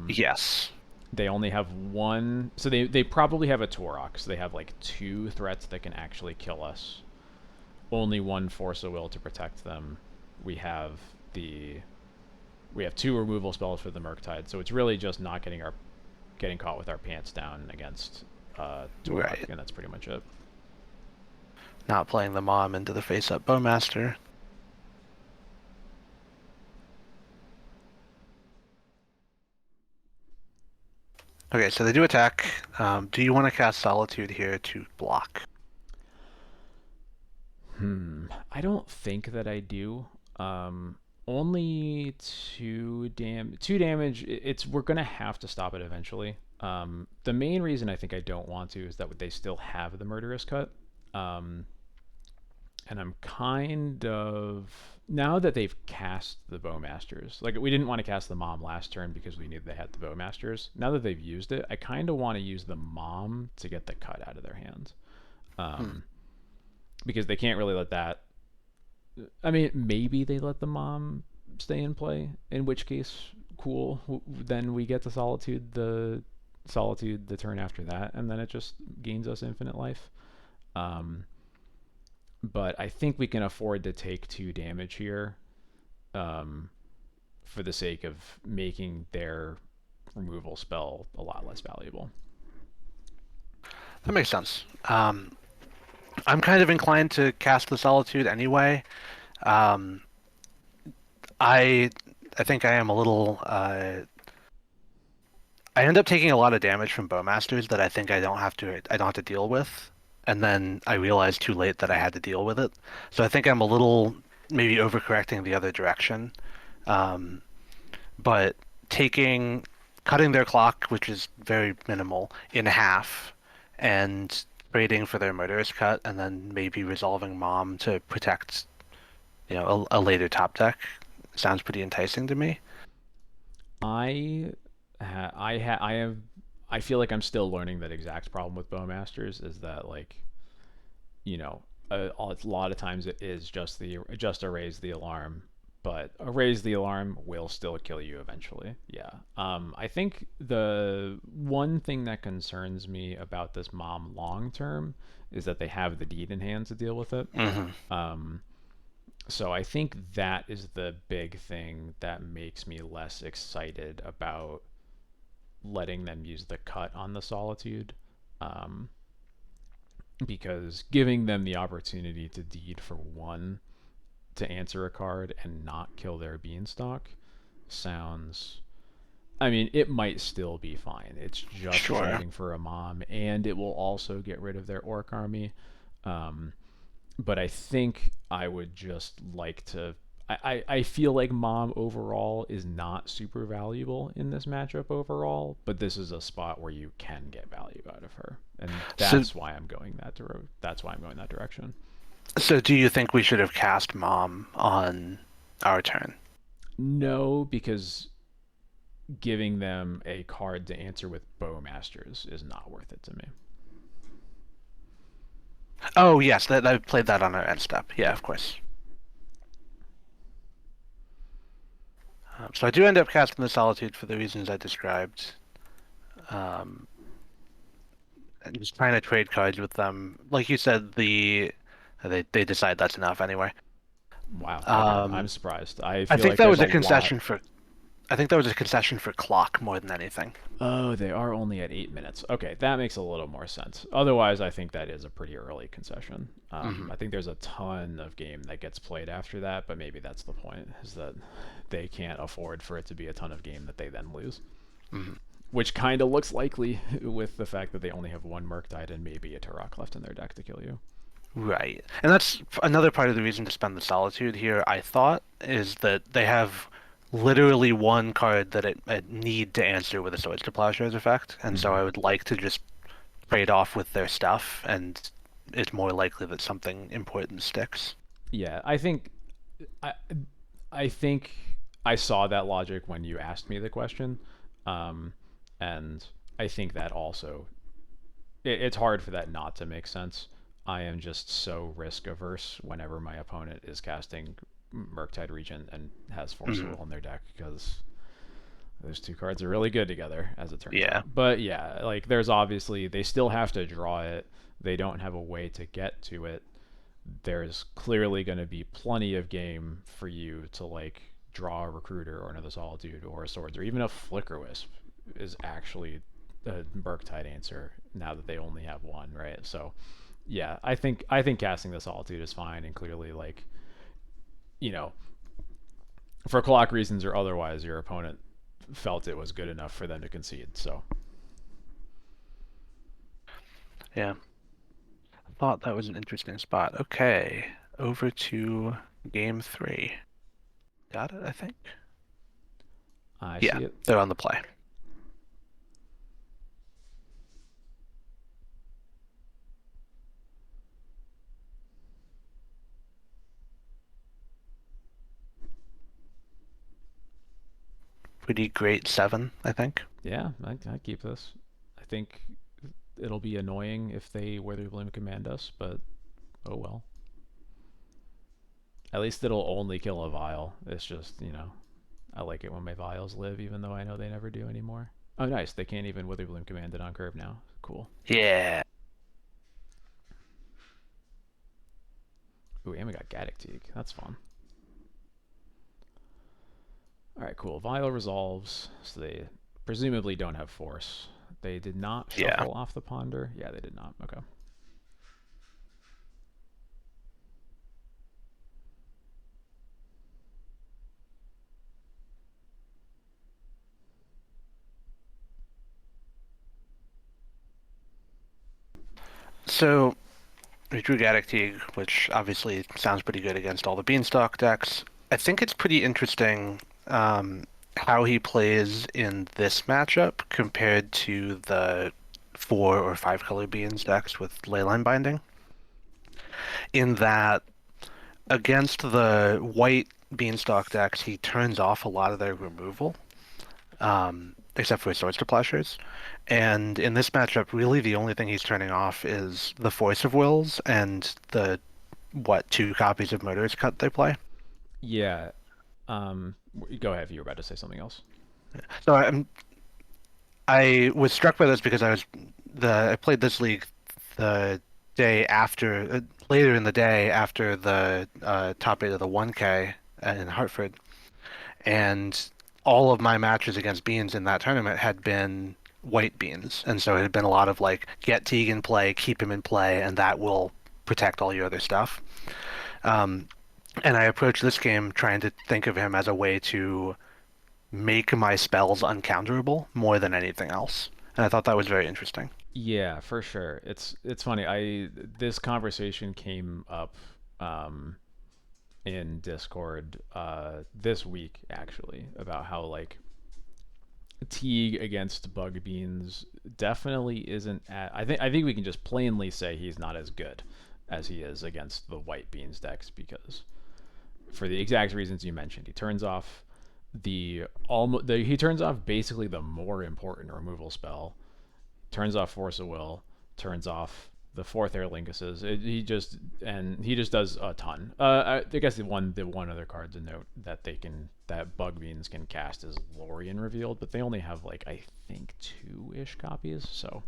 Yes. They only have one, so they probably have a Torok. So they have like two threats that can actually kill us. Only one Force of Will to protect them. We have the we have two removal spells for the Murktide, so it's really just not getting caught with our pants down against Torok, Right. and that's pretty much it. Not playing the mom into the face-up Bowmaster. Okay, so they do attack. Do you want to cast Solitude here to block? I don't think that I do. Only two damage. It's we're gonna have to stop it eventually. The main reason I think I don't want to is that they still have the murderous cut. Um, and I'm kind of now that they've cast the Bowmasters. Like we didn't want to cast the mom last turn because we knew they had the Bowmasters. Now that they've used it, I kind of want to use the mom to get the cut out of their hands. Hmm. Because they can't really let that. I mean, maybe they let the mom stay in play, in which case, cool. Then we get the solitude the turn after that, and then it just gains us infinite life. Um, but I think we can afford to take two damage here, um, for the sake of making their removal spell a lot less valuable. That makes sense. I'm kind of inclined to cast the Solitude anyway. Um, I I think I am a little. I end up taking a lot of damage from Bowmasters that I think I don't have to deal with, and then I realized too late that I had to deal with it. So I think I'm a little maybe overcorrecting the other direction. Um, but taking cutting their clock, which is very minimal, in half, and trading for their murderous cut, and then maybe resolving mom to protect a later top deck sounds pretty enticing to me. I I have I feel like I'm still learning that exact problem with Bowmasters is that like you know a lot of times it is just a raise the alarm, but a raise the alarm will still kill you eventually. Yeah. I think the one thing that concerns me about this mom long term is that they have the deed in hand to deal with it. Hmm. Um, so I think that is the big thing that makes me less excited about letting them use the cut on the solitude. Um, because giving them the opportunity to deed for one to answer a card and not kill their beanstalk sounds. I mean, it might still be fine. It's just Sure. trading for a mom, and it will also get rid of their orc army. Um, but I think I would just like to. I feel like Mom overall is not super valuable in this matchup overall, but this is a spot where you can get value out of her, and So, that's why I'm going that direction. so do you think we should have cast Mom on our turn? No, because giving them a card to answer with Bowmasters is not worth it to me. Oh, yes, that I played that on our end step. Yeah, Yeah. of course. So I do end up casting the Solitude for the reasons I described. Um, and just trying to trade cards with them. Like you said, they decide that's enough anyway. Wow. Okay. I'm Um, surprised. I I feel think like that there's was a a lot. concession for I think that was a concession for clock more than anything. Oh, they are only at 8 minutes. Okay, that makes a little more sense. Otherwise, I think that is a pretty early concession. Hmm. I think there's a ton of game that gets played after that, but maybe that's the point, is that they can't afford for it to be a ton of game that they then lose. Hmm. Which kind of looks likely with the fact that they only have one Murktide and maybe a Turok left in their deck to kill you. Right. And that's another part of the reason to spend the Solitude here, I thought, is that they have literally one card that it need to answer with a Swords to Plowshares effect, and so Mm-hmm. I would like to just trade off with their stuff, and it's more likely that something important sticks. Yeah, I I think I saw that logic when you asked me the question, um, and I think that also it's hard for that not to make sense. I am just so risk averse whenever my opponent is casting Murktide Regent and has Force of Hmm. Will in their deck because those two cards are really good together, as it turns Yeah. out. But yeah, like there's obviously they still have to draw it. They don't have a way to get to it. There's clearly going to be plenty of game for you to like draw a recruiter or another solitude or a swords or even a flicker wisp is actually a Murktide answer now that they only have one, right? So yeah, I think casting the solitude is fine and clearly like you know for clock reasons or otherwise your opponent felt it was good enough for them to concede. So Yeah. I thought that was an interesting spot. Okay. Over to game three. Got it, I think. I Yeah, see it. they're on the play. Pretty great seven, I think. Yeah, I keep this. I think it'll be annoying if they Witherbloom command us, but oh well. At least it'll only kill a vial. It's just, I like it when my vials live, even though I know they never do anymore. Oh, nice. They can't even Witherbloom command it on curve now. Cool. Yeah. Ooh, and we got Gaddock Teeg. That's fun. Alright, cool. Vial resolves, so they presumably don't have force. They did not Yeah. shuffle off the ponder. Yeah, they did not. Okay. So we drew Gaddock Teeg, which obviously sounds pretty good against all the Beanstalk decks. I think it's pretty interesting how he plays in this matchup compared to the 4 or 5 color beans decks with Leyline Binding. In that against the white beanstalk decks, he turns off a lot of their removal, except for his Swordster Plowshares. And in this matchup, really the only thing he's turning off is the Force of Wills and the, what, 2 copies of Murderous Cut they play. Yeah. Go ahead if you were about to say something else. So I was struck by this because I played this league the day after, later in the day after the top 8 of the 1K in Hartford, and all of my matches against Beans in that tournament had been white Beans, and so it had been a lot of like get Teeg in play, keep him in play, and that will protect all your other stuff. Um, and I approached this game trying to think of him as a way to make my spells uncounterable more than anything else. And I thought that was very interesting. Yeah, for sure. It's funny. I This conversation came up um, in Discord this week actually about how like Teague against Bug Beans definitely isn't at. I think we can just plainly say he's not as good as he is against the White Beans decks because for the exact reasons you mentioned, he turns off basically the more important removal spell, turns off Force of Will, turns off the fourth Air Linkuses. He just does a ton. I guess the one other card to note that Bug Beans can cast is Lorien Revealed, but they only have like I think 2-ish copies. So,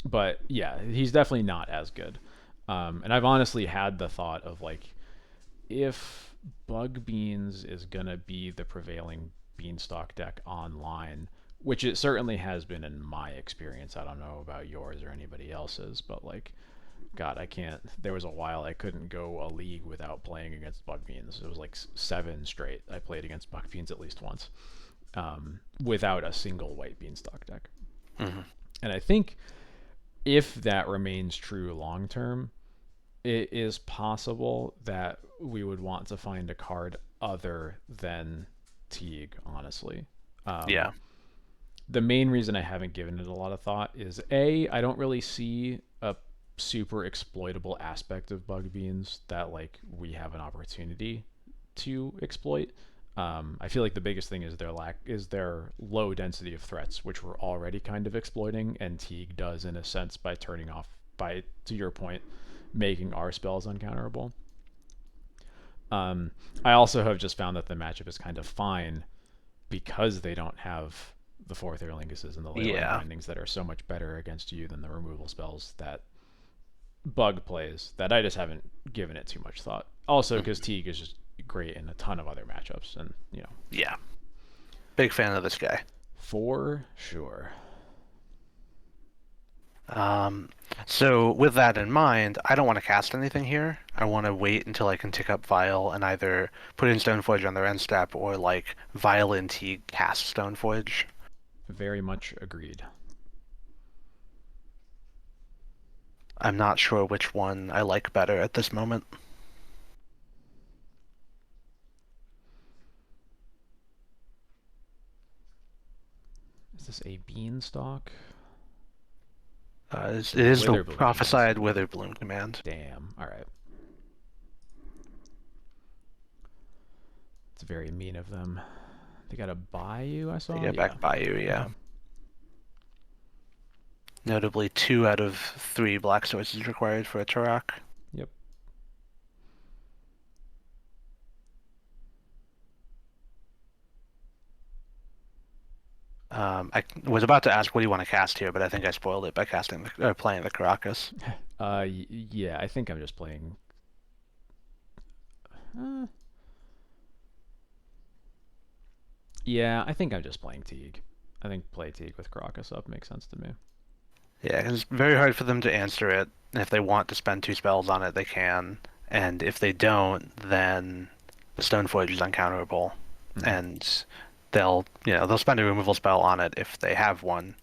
but yeah, he's definitely not as good. And I've honestly had the thought of like if Bug Beans is gonna be the prevailing Beanstalk deck online, which it certainly has been in my experience. I don't know about yours or anybody else's, but like, God, I can't. There was a while I couldn't go a league without playing against Bug Beans. It was like 7 straight. I played against Bug Beans at least once, without a single white Beanstalk deck. Hmm. And I think if that remains true long term, it is possible that we would want to find a card other than Teague, honestly. Um, Yeah. the main reason I haven't given it a lot of thought is I don't really see a super exploitable aspect of Bug Beans that like we have an opportunity to exploit. I feel like the biggest thing is their low density of threats, which we're already kind of exploiting, and Teague does in a sense by turning off by to your point, making our spells uncounterable. I also have just found that the matchup is kind of fine because they don't have the fourth Aer Linguses and the Leyline Yeah. Bindings that are so much better against you than the removal spells that Bug plays. That I just haven't given it too much thought. Also, because Mhm. Teague is just great in a ton of other matchups, and Yeah. Big fan of this guy. for sure. Um, so with that in mind, I don't want to cast anything here. I want to wait until I can tick up Vial and either put in Stoneforge on their end step or like Vial and Teague cast Stoneforge. Very much agreed. I'm not sure which one I like better at this moment. Is this a beanstalk? It is the Witherbloom Commands. prophesied Witherbloom command. Damn. All right. It's very mean of them. They got a Bayou, I They saw? get Yeah. back by you, Okay. yeah. Notably, 2 out of 3 black sources required for a Turok. Yep. I was about to ask what do you want to cast here, but I think I spoiled it by playing the Caracas. Yeah, I think I'm just playing. Uh, yeah, I think I'm just playing Teague. I think play Teague with Caracas up makes sense to me. Yeah, 'cause it's very hard for them to answer it. And if they want to spend 2 spells on it, they can. And if they don't, then the Stoneforge is uncounterable. Hmm. And they'll spend a removal spell on it if they have one.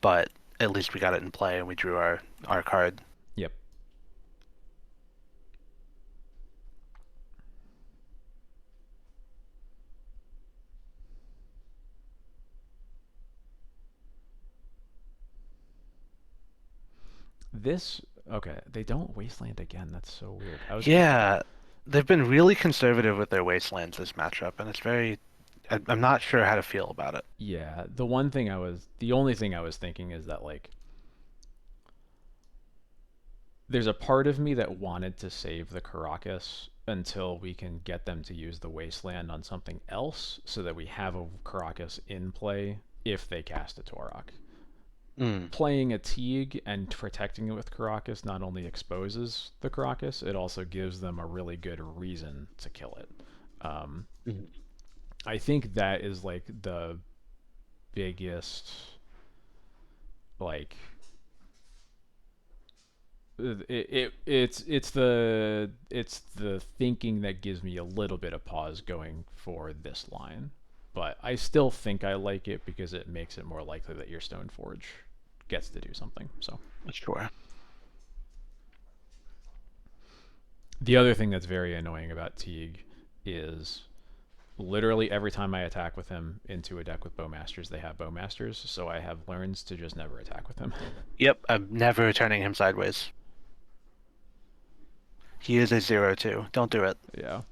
But at least we got it in play and we drew our card. Yep. This okay. They don't wasteland again. That's so weird. I was Yeah, They've been really conservative with their wastelands this matchup, and it's very. I'm not sure how to feel about it. Yeah, the only thing I was thinking is that like there's a part of me that wanted to save the Caracas until we can get them to use the wasteland on something else so that we have a Caracas in play if they cast a Torok. Mm. Playing a Teeg and protecting it with Caracas not only exposes the Caracas, it also gives them a really good reason to kill it. Um, Mhm. I think that is like the biggest, like it's the thinking that gives me a little bit of pause going for this line, but I still think I like it because it makes it more likely that your Stoneforge gets to do something. So Sure. the other thing that's very annoying about Teague is literally every time I attack with him into a deck with Bowmasters, they have Bowmasters, so I have learns to just never attack with him. Yep, I'm never turning him sideways. He is a 0/2. Don't do it. Yeah.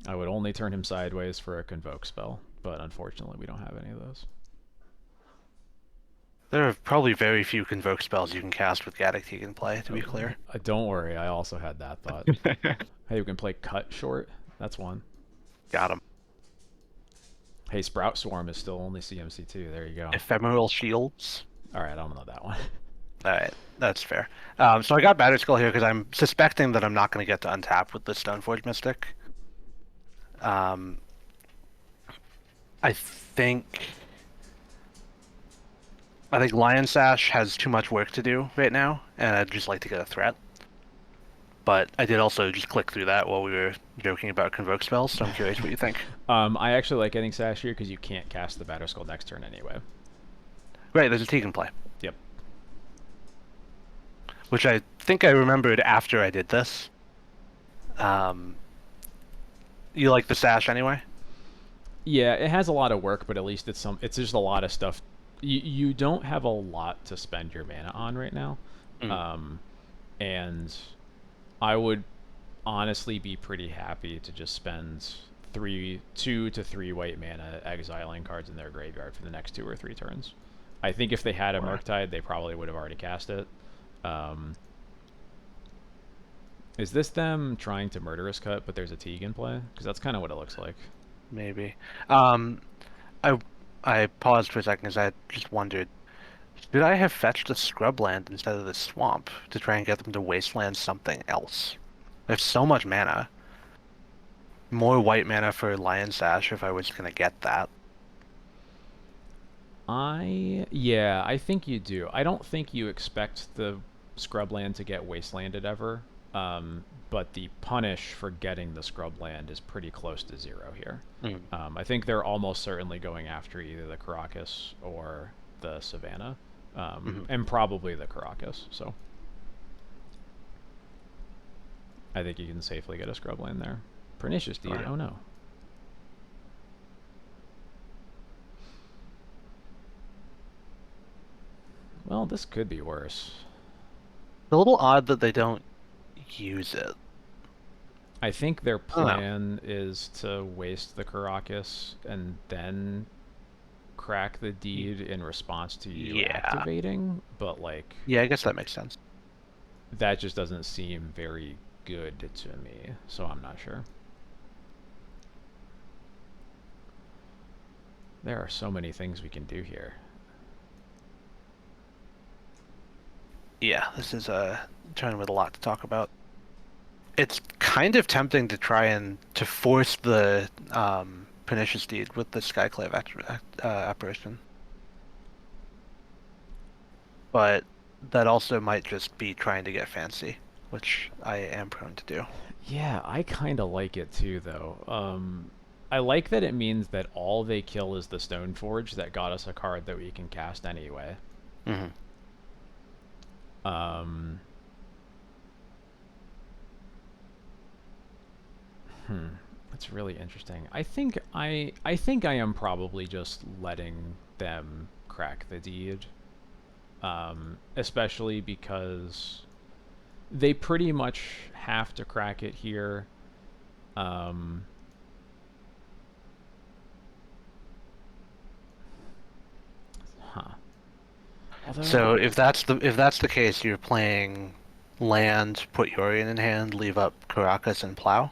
I would only turn him sideways for a Convoke spell, but unfortunately we don't have any of those. There are probably very few Convoke spells you can cast with Gaddock Teeg in play, to be clear. Don't worry, I also had that thought. Hey, you can play Cut Short. That's one. Got him. Hey, Sprout Swarm is still only CMC2. There you go. Ephemeral Shields. All right, I don't know that one. All right, that's fair. So I got Battered Skull here because I'm suspecting that I'm not going to get to untap with the Stoneforge Mystic. Um, I think I think Lion Sash has too much work to do right now, and I'd just like to get a threat. But I did also just click through that while we were joking about Convoke spells, so I'm curious what you think. I actually like getting Sash here because you can't cast the Batter Skull next turn anyway. Right, there's a Tegan play, Yep. which I think I remembered after I did this. Um, you like the Sash anyway? Yeah, it has a lot of work, but at least it's some. It's just a lot of stuff. You don't have a lot to spend your mana on right now, Mm. um, and I would honestly be pretty happy to just spend 2 to 3 white mana exiling cards in their graveyard for the next 2 or 3 turns. I think if they had a Or Murktide, they probably would have already cast it. Um, is this them trying to Murderous Cut, but there's a Teeg in play? Because that's kind of what it looks like. maybe. Um, I I paused for a second because I just wondered, should I have fetched a scrubland instead of the swamp to try and get them to wasteland something else? I have so much mana. More white mana for Lion Sash if I was gonna get that. Yeah, I think you do. I don't think you expect the Scrubland to get wastelanded ever. But the punish for getting the Scrubland is pretty close to 0 here. Mm. I think they're almost certainly going after either the Caracas or the Savannah, Mhm. and probably the Caracas. So I think you can safely get a Scrubland there. Pernicious Deed. Sure. Oh no. Well, this could be worse. It's a little odd that they don't use it. I think their I don't know. plan is to waste the Caracas and then crack the deed in response to you Yeah. activating, but like Yeah, I guess that makes sense. that just doesn't seem very good to me, so I'm not sure. There are so many things we can do here. Yeah, this is a turn with a lot to talk about. It's kind of tempting to try and to force the Pernicious Deed with the Skyclave apparition, but that also might just be trying to get fancy, which I am prone to do. Yeah, I kind of like it too, though. I like that it means that all they kill is the Stoneforge that got us a card that we can cast anyway. Hmm. Um, hmm, that's really interesting. I think I am probably just letting them crack the deed. especially because they pretty much have to crack it here. Um, huh. Although, So if that's the case, you're playing land, put Yorion in hand, leave up Caracas and Plow,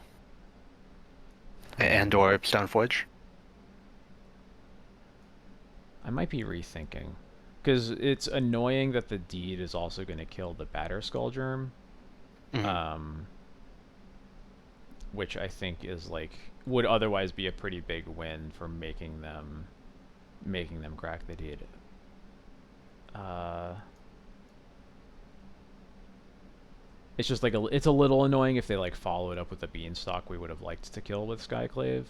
and hmm, or Stoneforge. I might be rethinking. Because it's annoying that the deed is also going to kill the Batter Skull Germ. Hmm. Um, which I think is like would otherwise be a pretty big win for making them crack the deed. Uh, it's just like it's a little annoying if they like follow it up with the beanstalk we would have liked to kill with Skyclave,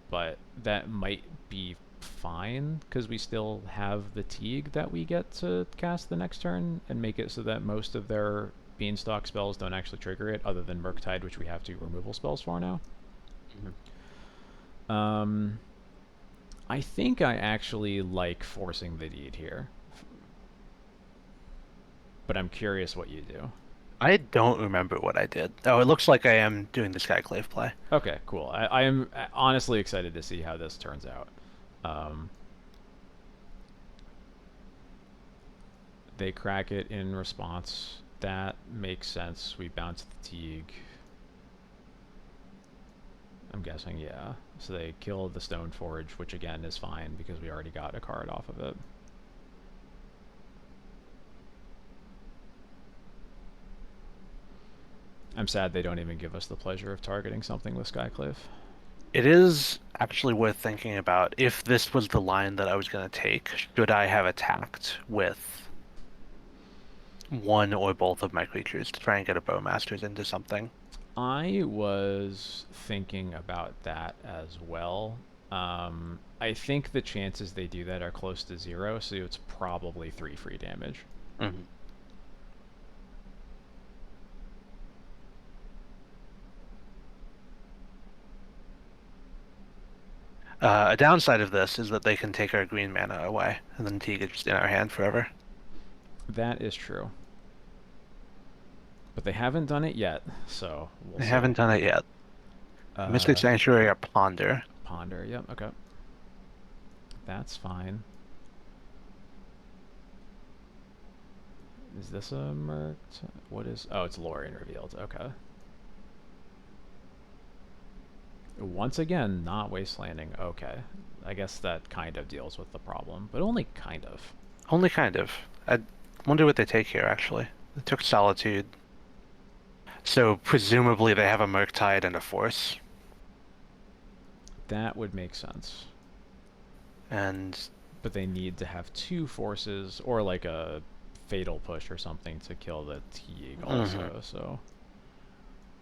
but that might be fine because we still have the Teeg that we get to cast the next turn and make it so that most of their beanstalk spells don't actually trigger it, other than Murktide, which we have to removal spells for now. Hmm. Um, I think I actually like forcing the deed here, but I'm curious what you do. I don't remember what I did. Oh, it looks like I am doing the Skyclave play. Okay, cool. I am honestly excited to see how this turns out. Um, they crack it in response. That makes sense. We bounce the Teeg. I'm guessing, yeah. So they kill the Stone Forge, which again is fine because we already got a card off of it. I'm sad they don't even give us the pleasure of targeting something with Skyclave. It is actually worth thinking about if this was the line that I was going to take. Should I have attacked with one or both of my creatures to try and get a Bowmasters into something? I was thinking about that as well. I think the chances they do that are close to zero, so it's probably 3 free damage. Hmm. A downside of this is that they can take our green mana away, and then Teeg is just in our hand forever. That is true. But they haven't done it yet, so we'll They see. haven't done it yet. Mystic Uh, Sanctuary or Ponder. Ponder, yep, okay. That's fine. Is this a Merc? What is... Oh, it's Lorien revealed, okay. Once again, not Wastelanding, okay. I guess that kind of deals with the problem, but only kind of. Only kind of. I wonder what they take here, actually. They took Solitude. So presumably they have a Murktide and a Force. That would make sense. And But they need to have 2 forces, or like a fatal push or something to kill the Teeg mhm. also, so...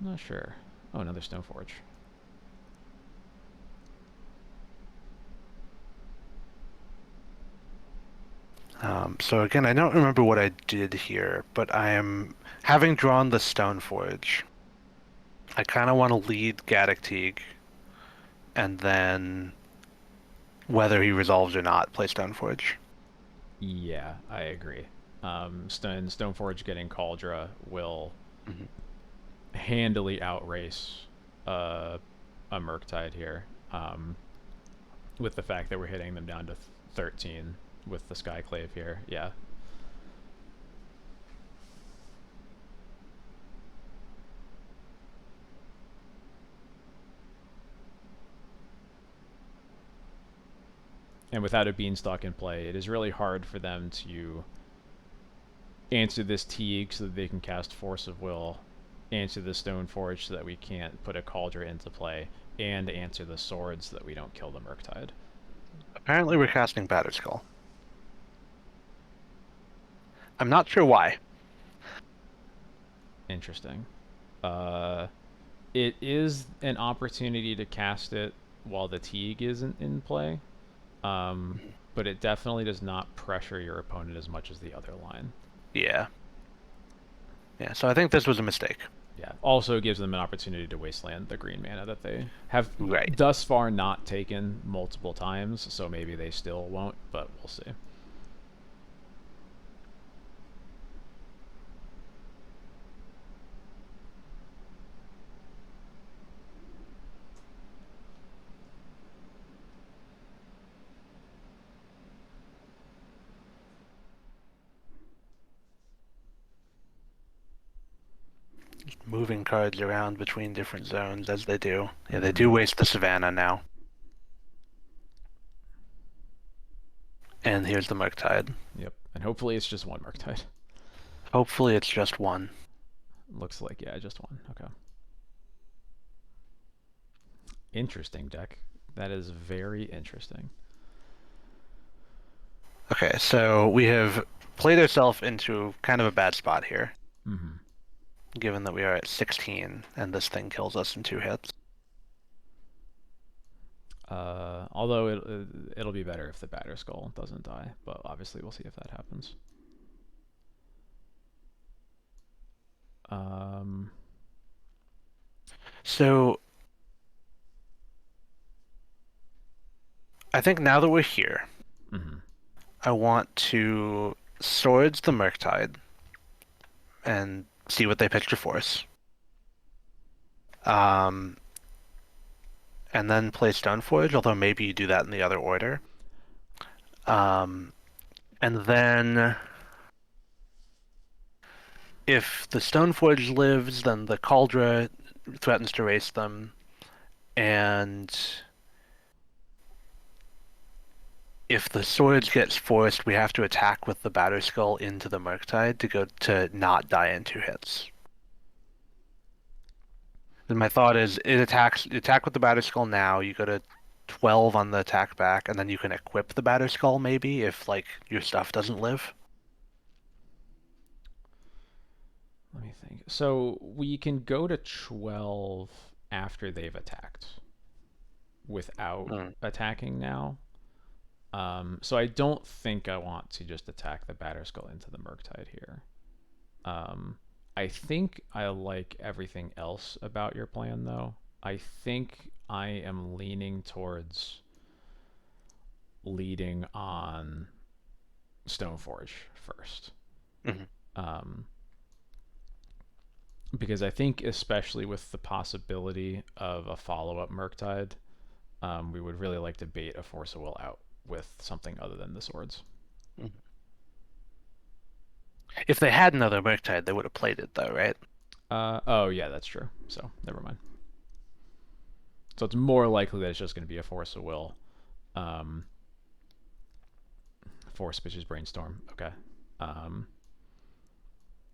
I'm not sure. Oh, another Stoneforge. So again, I don't remember what I did here, but I am having drawn the Stoneforge. I kind of want to lead Gaddock Teeg, and then whether he resolves or not, play Stoneforge. Yeah, I agree. Stoneforge getting Cauldra will Mhm. handily outrace uh, a Murktide here. With the fact that we're hitting them down to 13 with the Skyclave here. Yeah. And without a Beanstalk in play, it is really hard for them to answer this Teeg so that they can cast Force of Will, answer the Stoneforge so that we can't put a Cauldron into play, and answer the Sword so that we don't kill the Murktide. Apparently, we're casting Batterskull. I'm not sure why. Interesting. Uh, it is an opportunity to cast it while the Teeg isn't in play, um, Mhm. but it definitely does not pressure your opponent as much as the other line. Yeah. Yeah, so I think this was a mistake. Yeah. Also gives them an opportunity to wasteland the green mana that they have Right. thus far not taken multiple times, so maybe they still won't, but we'll see. moving cards around between different zones as they do. Yeah, they Mm-hmm. do waste the Savannah now. And here's the Murktide. Yep. And hopefully it's just one Murktide. Hopefully it's just one. Looks like, yeah, just one. Okay. Interesting deck. That is very interesting. Okay, so we have played ourselves into kind of a bad spot here, Mm-hmm. given that we are at 16 and this thing kills us in 2 hits. Although it'll be better if the Batter Skull doesn't die, but obviously we'll see if that happens. Um, So I think now that we're here, mm-hmm. I want to Swords the Murktide and see what they pitch to force. Um, and then play Stoneforge, although maybe you do that in the other order. And then if the Stoneforge lives, then the Cauldron threatens to race them, and if the Swords gets forced, we have to attack with the Batter Skull into the Murktide to go to not die in 2 hits. And my thought is, attack with the Batter Skull now. You go to 12 on the attack back, and then you can equip the Batter Skull maybe if like your stuff doesn't live. Let me think. So we can go to 12 after they've attacked without Mm. attacking now. So I don't think I want to just attack the Batter Skull into the Murktide here. I think I like everything else about your plan, though. I think I am leaning towards leading on Stoneforge first. Mhm. Because I think, especially with the possibility of a follow-up Murktide, we would really like to bait a Force of Will out with something other than the swords. Mhm. If they had another Murktide, they would have played it though, right? Oh yeah, that's true. So never mind. So it's more likely that it's just going to be a Force of Will. Um, Force Bitches Brainstorm. Okay. Um,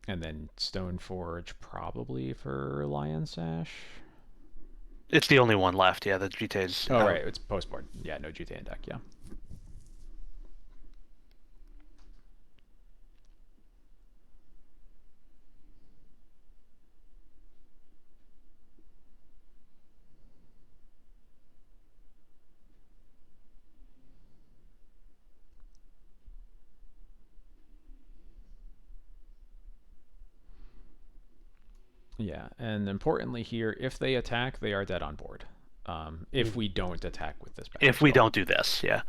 and then Stoneforge probably for Lion Sash. It's the only one left. Yeah, the GTA's Oh out. right, it's postboard. Yeah, no GTA in deck. Yeah. Yeah, and importantly here, if they attack, they are dead on board. If we don't attack with this Batter If we Skull. don't do this, yeah.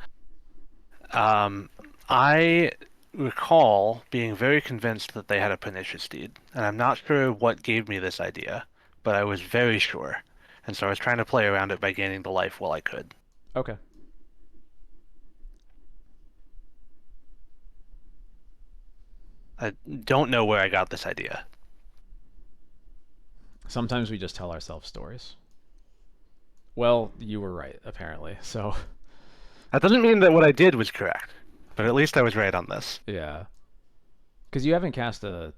I recall being very convinced that they had a pernicious deed, and I'm not sure what gave me this idea, but I was very sure, and so I was trying to play around it by gaining the life while I could. Okay. I don't know where I got this idea. Sometimes we just tell ourselves stories. Well, you were right, apparently. So, That doesn't mean that what I did was correct, but at least I was right on this. yeah. Because you haven't cast a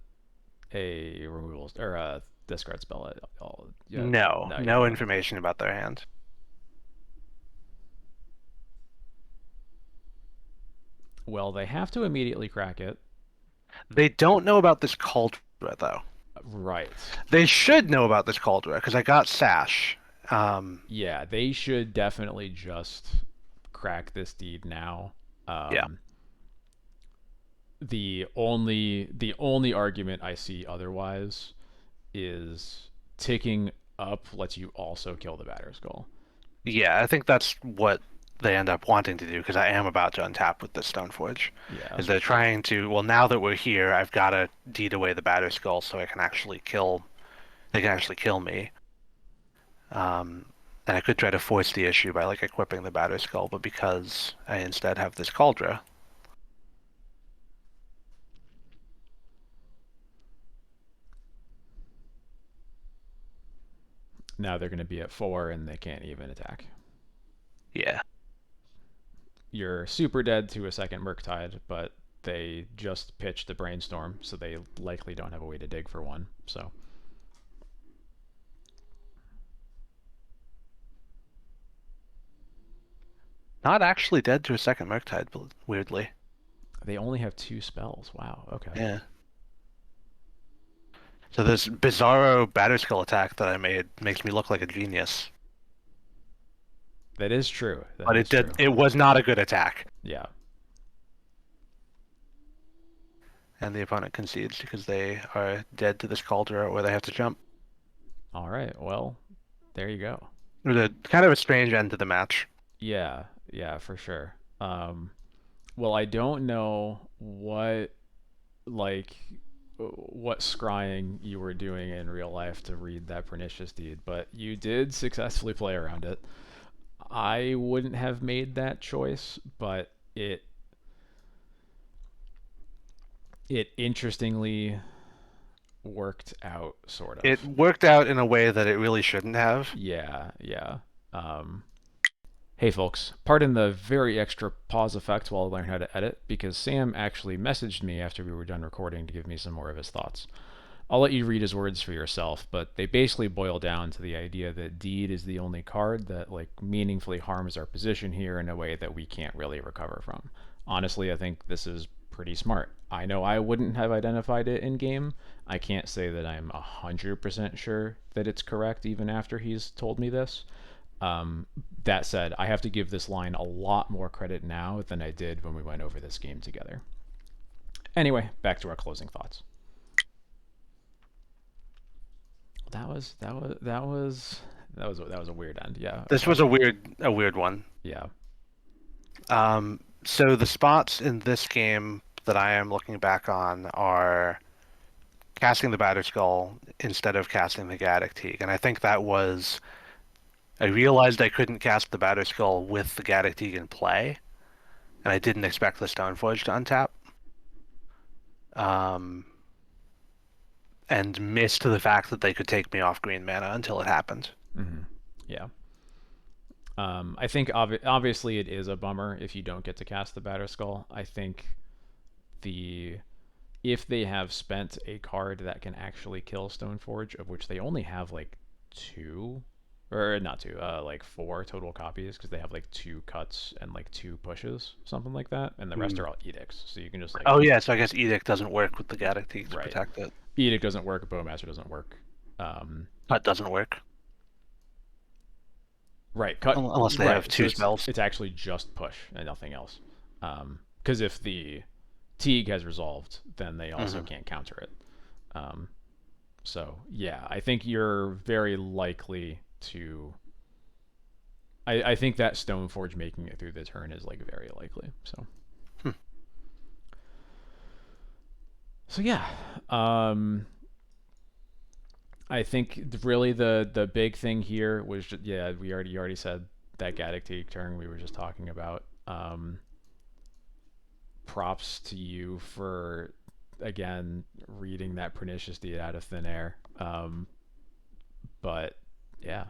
removal or a discard spell at all. Yeah. No, No, you no haven't. information about their hand. Well, they have to immediately crack it. They don't know about this Cauldron, though. Right. They should know about this Cauldron, because I got Sash. Um, Yeah, they should definitely just crack this deed now. yeah. Um, the only argument I see otherwise is ticking up lets you also kill the Batter Skull. Yeah, I think that's what they end up wanting to do, because I am about to untap with the Stoneforge. Yeah. Is they're trying to, well, now that we're here, I've got to deed away the Batter Skull so I can actually kill, they can actually kill me. And I could try to force the issue by like equipping the Batter Skull, but because I instead have this Cauldron, Now they're going to be at 4 and they can't even attack. Yeah. You're super dead to a second Murktide, but they just pitched the Brainstorm, so they likely don't have a way to dig for one. So Not actually dead to a second Murktide, weirdly. they only have 2 spells. Wow. Okay. Yeah. So this bizarro Batterskull attack that I made makes me look like a genius. That is true. That But is true. it was not a good attack. Yeah. And the opponent concedes because they are dead to this Caldera where they have to jump. All right. Well, there you go. It was a kind of a strange end to the match. Yeah. Yeah, for sure. Well, I don't know like what scrying you were doing in real life to read that pernicious deed, but you did successfully play around it. I wouldn't have made that choice, but it interestingly worked out, sort of. It worked out in a way that it really shouldn't have. Yeah, yeah. Um, hey, folks, pardon the very extra pause effect while I learn how to edit, because Sam actually messaged me after we were done recording to give me some more of his thoughts. I'll let you read his words for yourself, but they basically boil down to the idea that Deed is the only card that like meaningfully harms our position here in a way that we can't really recover from. Honestly, I think this is pretty smart. I know I wouldn't have identified it in game. I can't say that I'm 100% sure that it's correct even after he's told me this. That said, I have to give this line a lot more credit now than I did when we went over this game together. Anyway, back to our closing thoughts. That was a weird end. Yeah. This was a weird one. Yeah. So the spots in this game that I am looking back on are casting the Batterskull instead of casting the Gaddock Teeg, and I think that was I realized I couldn't cast the Batterskull with the Gaddock Teeg in play, and I didn't expect the Stoneforge to untap. And missed the fact that they could take me off green mana until it happened. Mm-hmm. Yeah. I think obviously it is a bummer if you don't get to cast the Batterskull. I think if they have spent a card that can actually kill Stoneforge, of which they only have like 2, or not 2, like 4 total copies, because they have like 2 cuts and like 2 pushes, something like that, and the rest are all edicts. So you can just like. Oh yeah, so I guess Edict doesn't work with the Gaddock Teeg to Right. protect it. Edict doesn't work. Bowmaster doesn't work. Cut doesn't work. Right. Cut. Unless they have 2 spells. It's actually just push and nothing else. Because if the Teeg has resolved, then they also can't counter it. So yeah, I think you're very likely to. I think that Stoneforge making it through the turn is like very likely. So. So yeah, I think really the big thing here was just, yeah, we already said that Gaddock Teeg turn we were just talking about. Props to you for again reading that pernicious deed out of thin air. But yeah,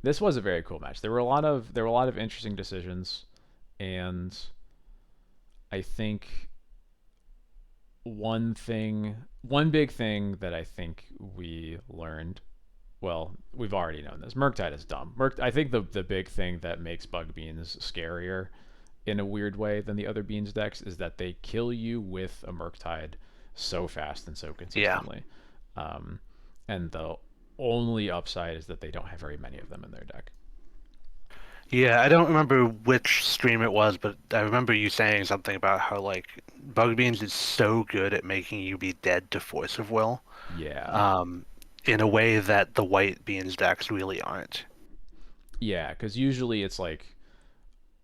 this was a very cool match. There were a lot of interesting decisions, and I think one big thing that I think we learned, well, we've already known this. Murktide is dumb. I think the big thing that makes Bug Beans scarier in a weird way than the other Beans decks is that they kill you with a Murktide so fast and so consistently. Yeah. And the only upside is that they don't have very many of them in their deck. Yeah, I don't remember which stream it was, but I remember you saying something about how like Bug Beans is so good at making you be dead to Force of Will. Yeah. In a way that the White Beans decks really aren't. Yeah, because usually it's like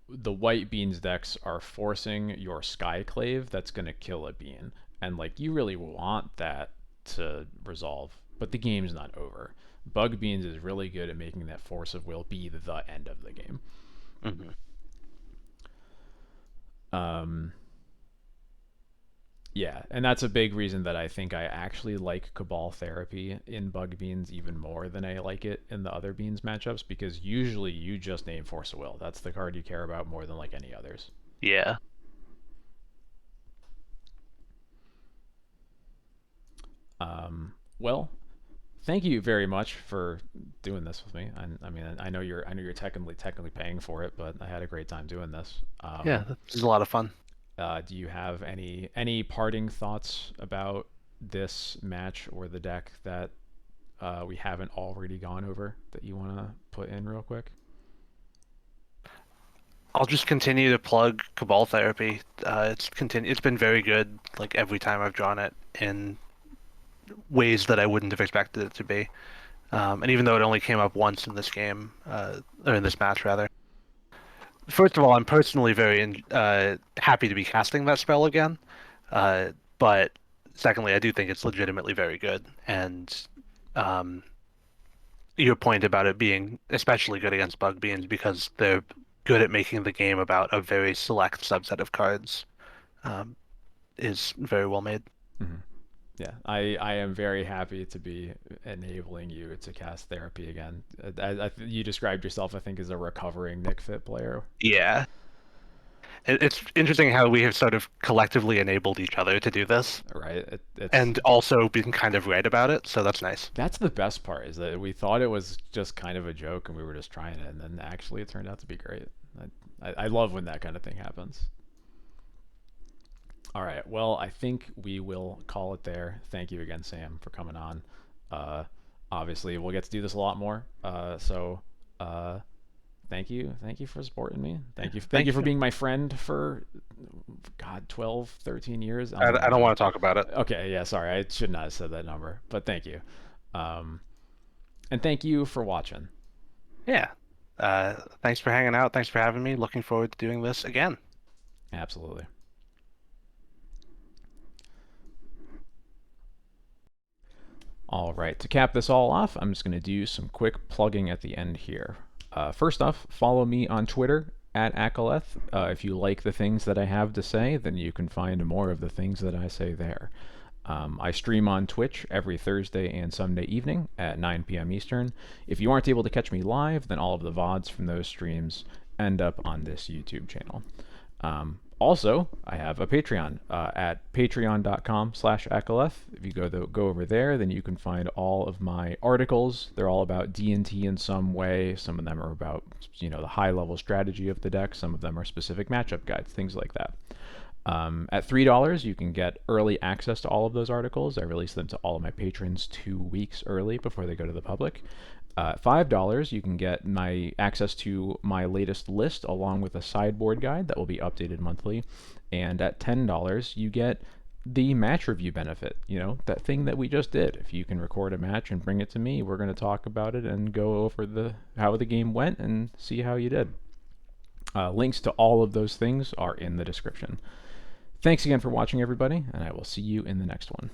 the White Beans decks are forcing your Skyclave that's going to kill a bean, and like you really want that to resolve, but the game's not over. Bug Beans is really good at making that Force of Will be the end of the game. Yeah, and that's a big reason that I think I actually like Cabal Therapy in Bug Beans even more than I like it in the other Beans matchups, because usually you just name Force of Will. That's the card you care about more than like any others. Yeah. Well, thank you very much for doing this with me. I mean, I know you're technically paying for it, but I had a great time doing this. Yeah, this is a lot of fun. Do you have any parting thoughts about this match or the deck that we haven't already gone over that you want to put in real quick? I'll just continue to plug Cabal Therapy. It's been very good, like every time I've drawn it in ways that I wouldn't have expected it to be. And even though it only came up once in this game, or in this match rather. First of all, I'm personally very happy to be casting that spell again. But secondly, I do think it's legitimately very good. And um, your point about it being especially good against Bug Beans because they're good at making the game about a very select subset of cards um, is very well made. Mm-hmm. Yeah, I am very happy to be enabling you to cast therapy again. You described yourself, I think, as a recovering Nick Fit player. Yeah. It's interesting how we have sort of collectively enabled each other to do this Right? It's and also been kind of right about it, so that's nice. That's the best part, is that we thought it was just kind of a joke and we were just trying it, and then actually it turned out to be great. I love when that kind of thing happens. All right, well, I think we will call it there. Thank you again, Sam, for coming on. Uh, Obviously, we'll get to do this a lot more. Uh, thank you for supporting me. Thank you Thank for you. being my friend for, God, 12, 13 years. I I, don't I even don't know. want to talk about it. Okay, yeah, sorry, I should not have said that number, but thank you. Um, and thank you for watching. Yeah. Thanks for hanging out. Thanks for having me. Looking forward to doing this again. Absolutely. All right, to cap this all off, I'm just going to do some quick plugging at the end here. First off, follow me on Twitter at Akaleth. If you like the things that I have to say, then you can find more of the things that I say there. I stream on Twitch every Thursday and Sunday evening at 9 p.m. Eastern. If you aren't able to catch me live, then all of the VODs from those streams end up on this YouTube channel. Also, I have a Patreon at patreon.com/Akaleth. If you go over there, then you can find all of my articles. They're all about D&T in some way. Some of them are about, the high-level strategy of the deck. Some of them are specific matchup guides, things like that. At $3, you can get early access to all of those articles. I release them to all of my patrons 2 weeks early before they go to the public. $5, you can get my access to my latest list along with a sideboard guide that will be updated monthly. And at $10, you get the match review benefit. That thing that we just did. If you can record a match and bring it to me, we're going to talk about it and go over how the game went and see how you did. Links to all of those things are in the description. Thanks again for watching, everybody, and I will see you in the next one.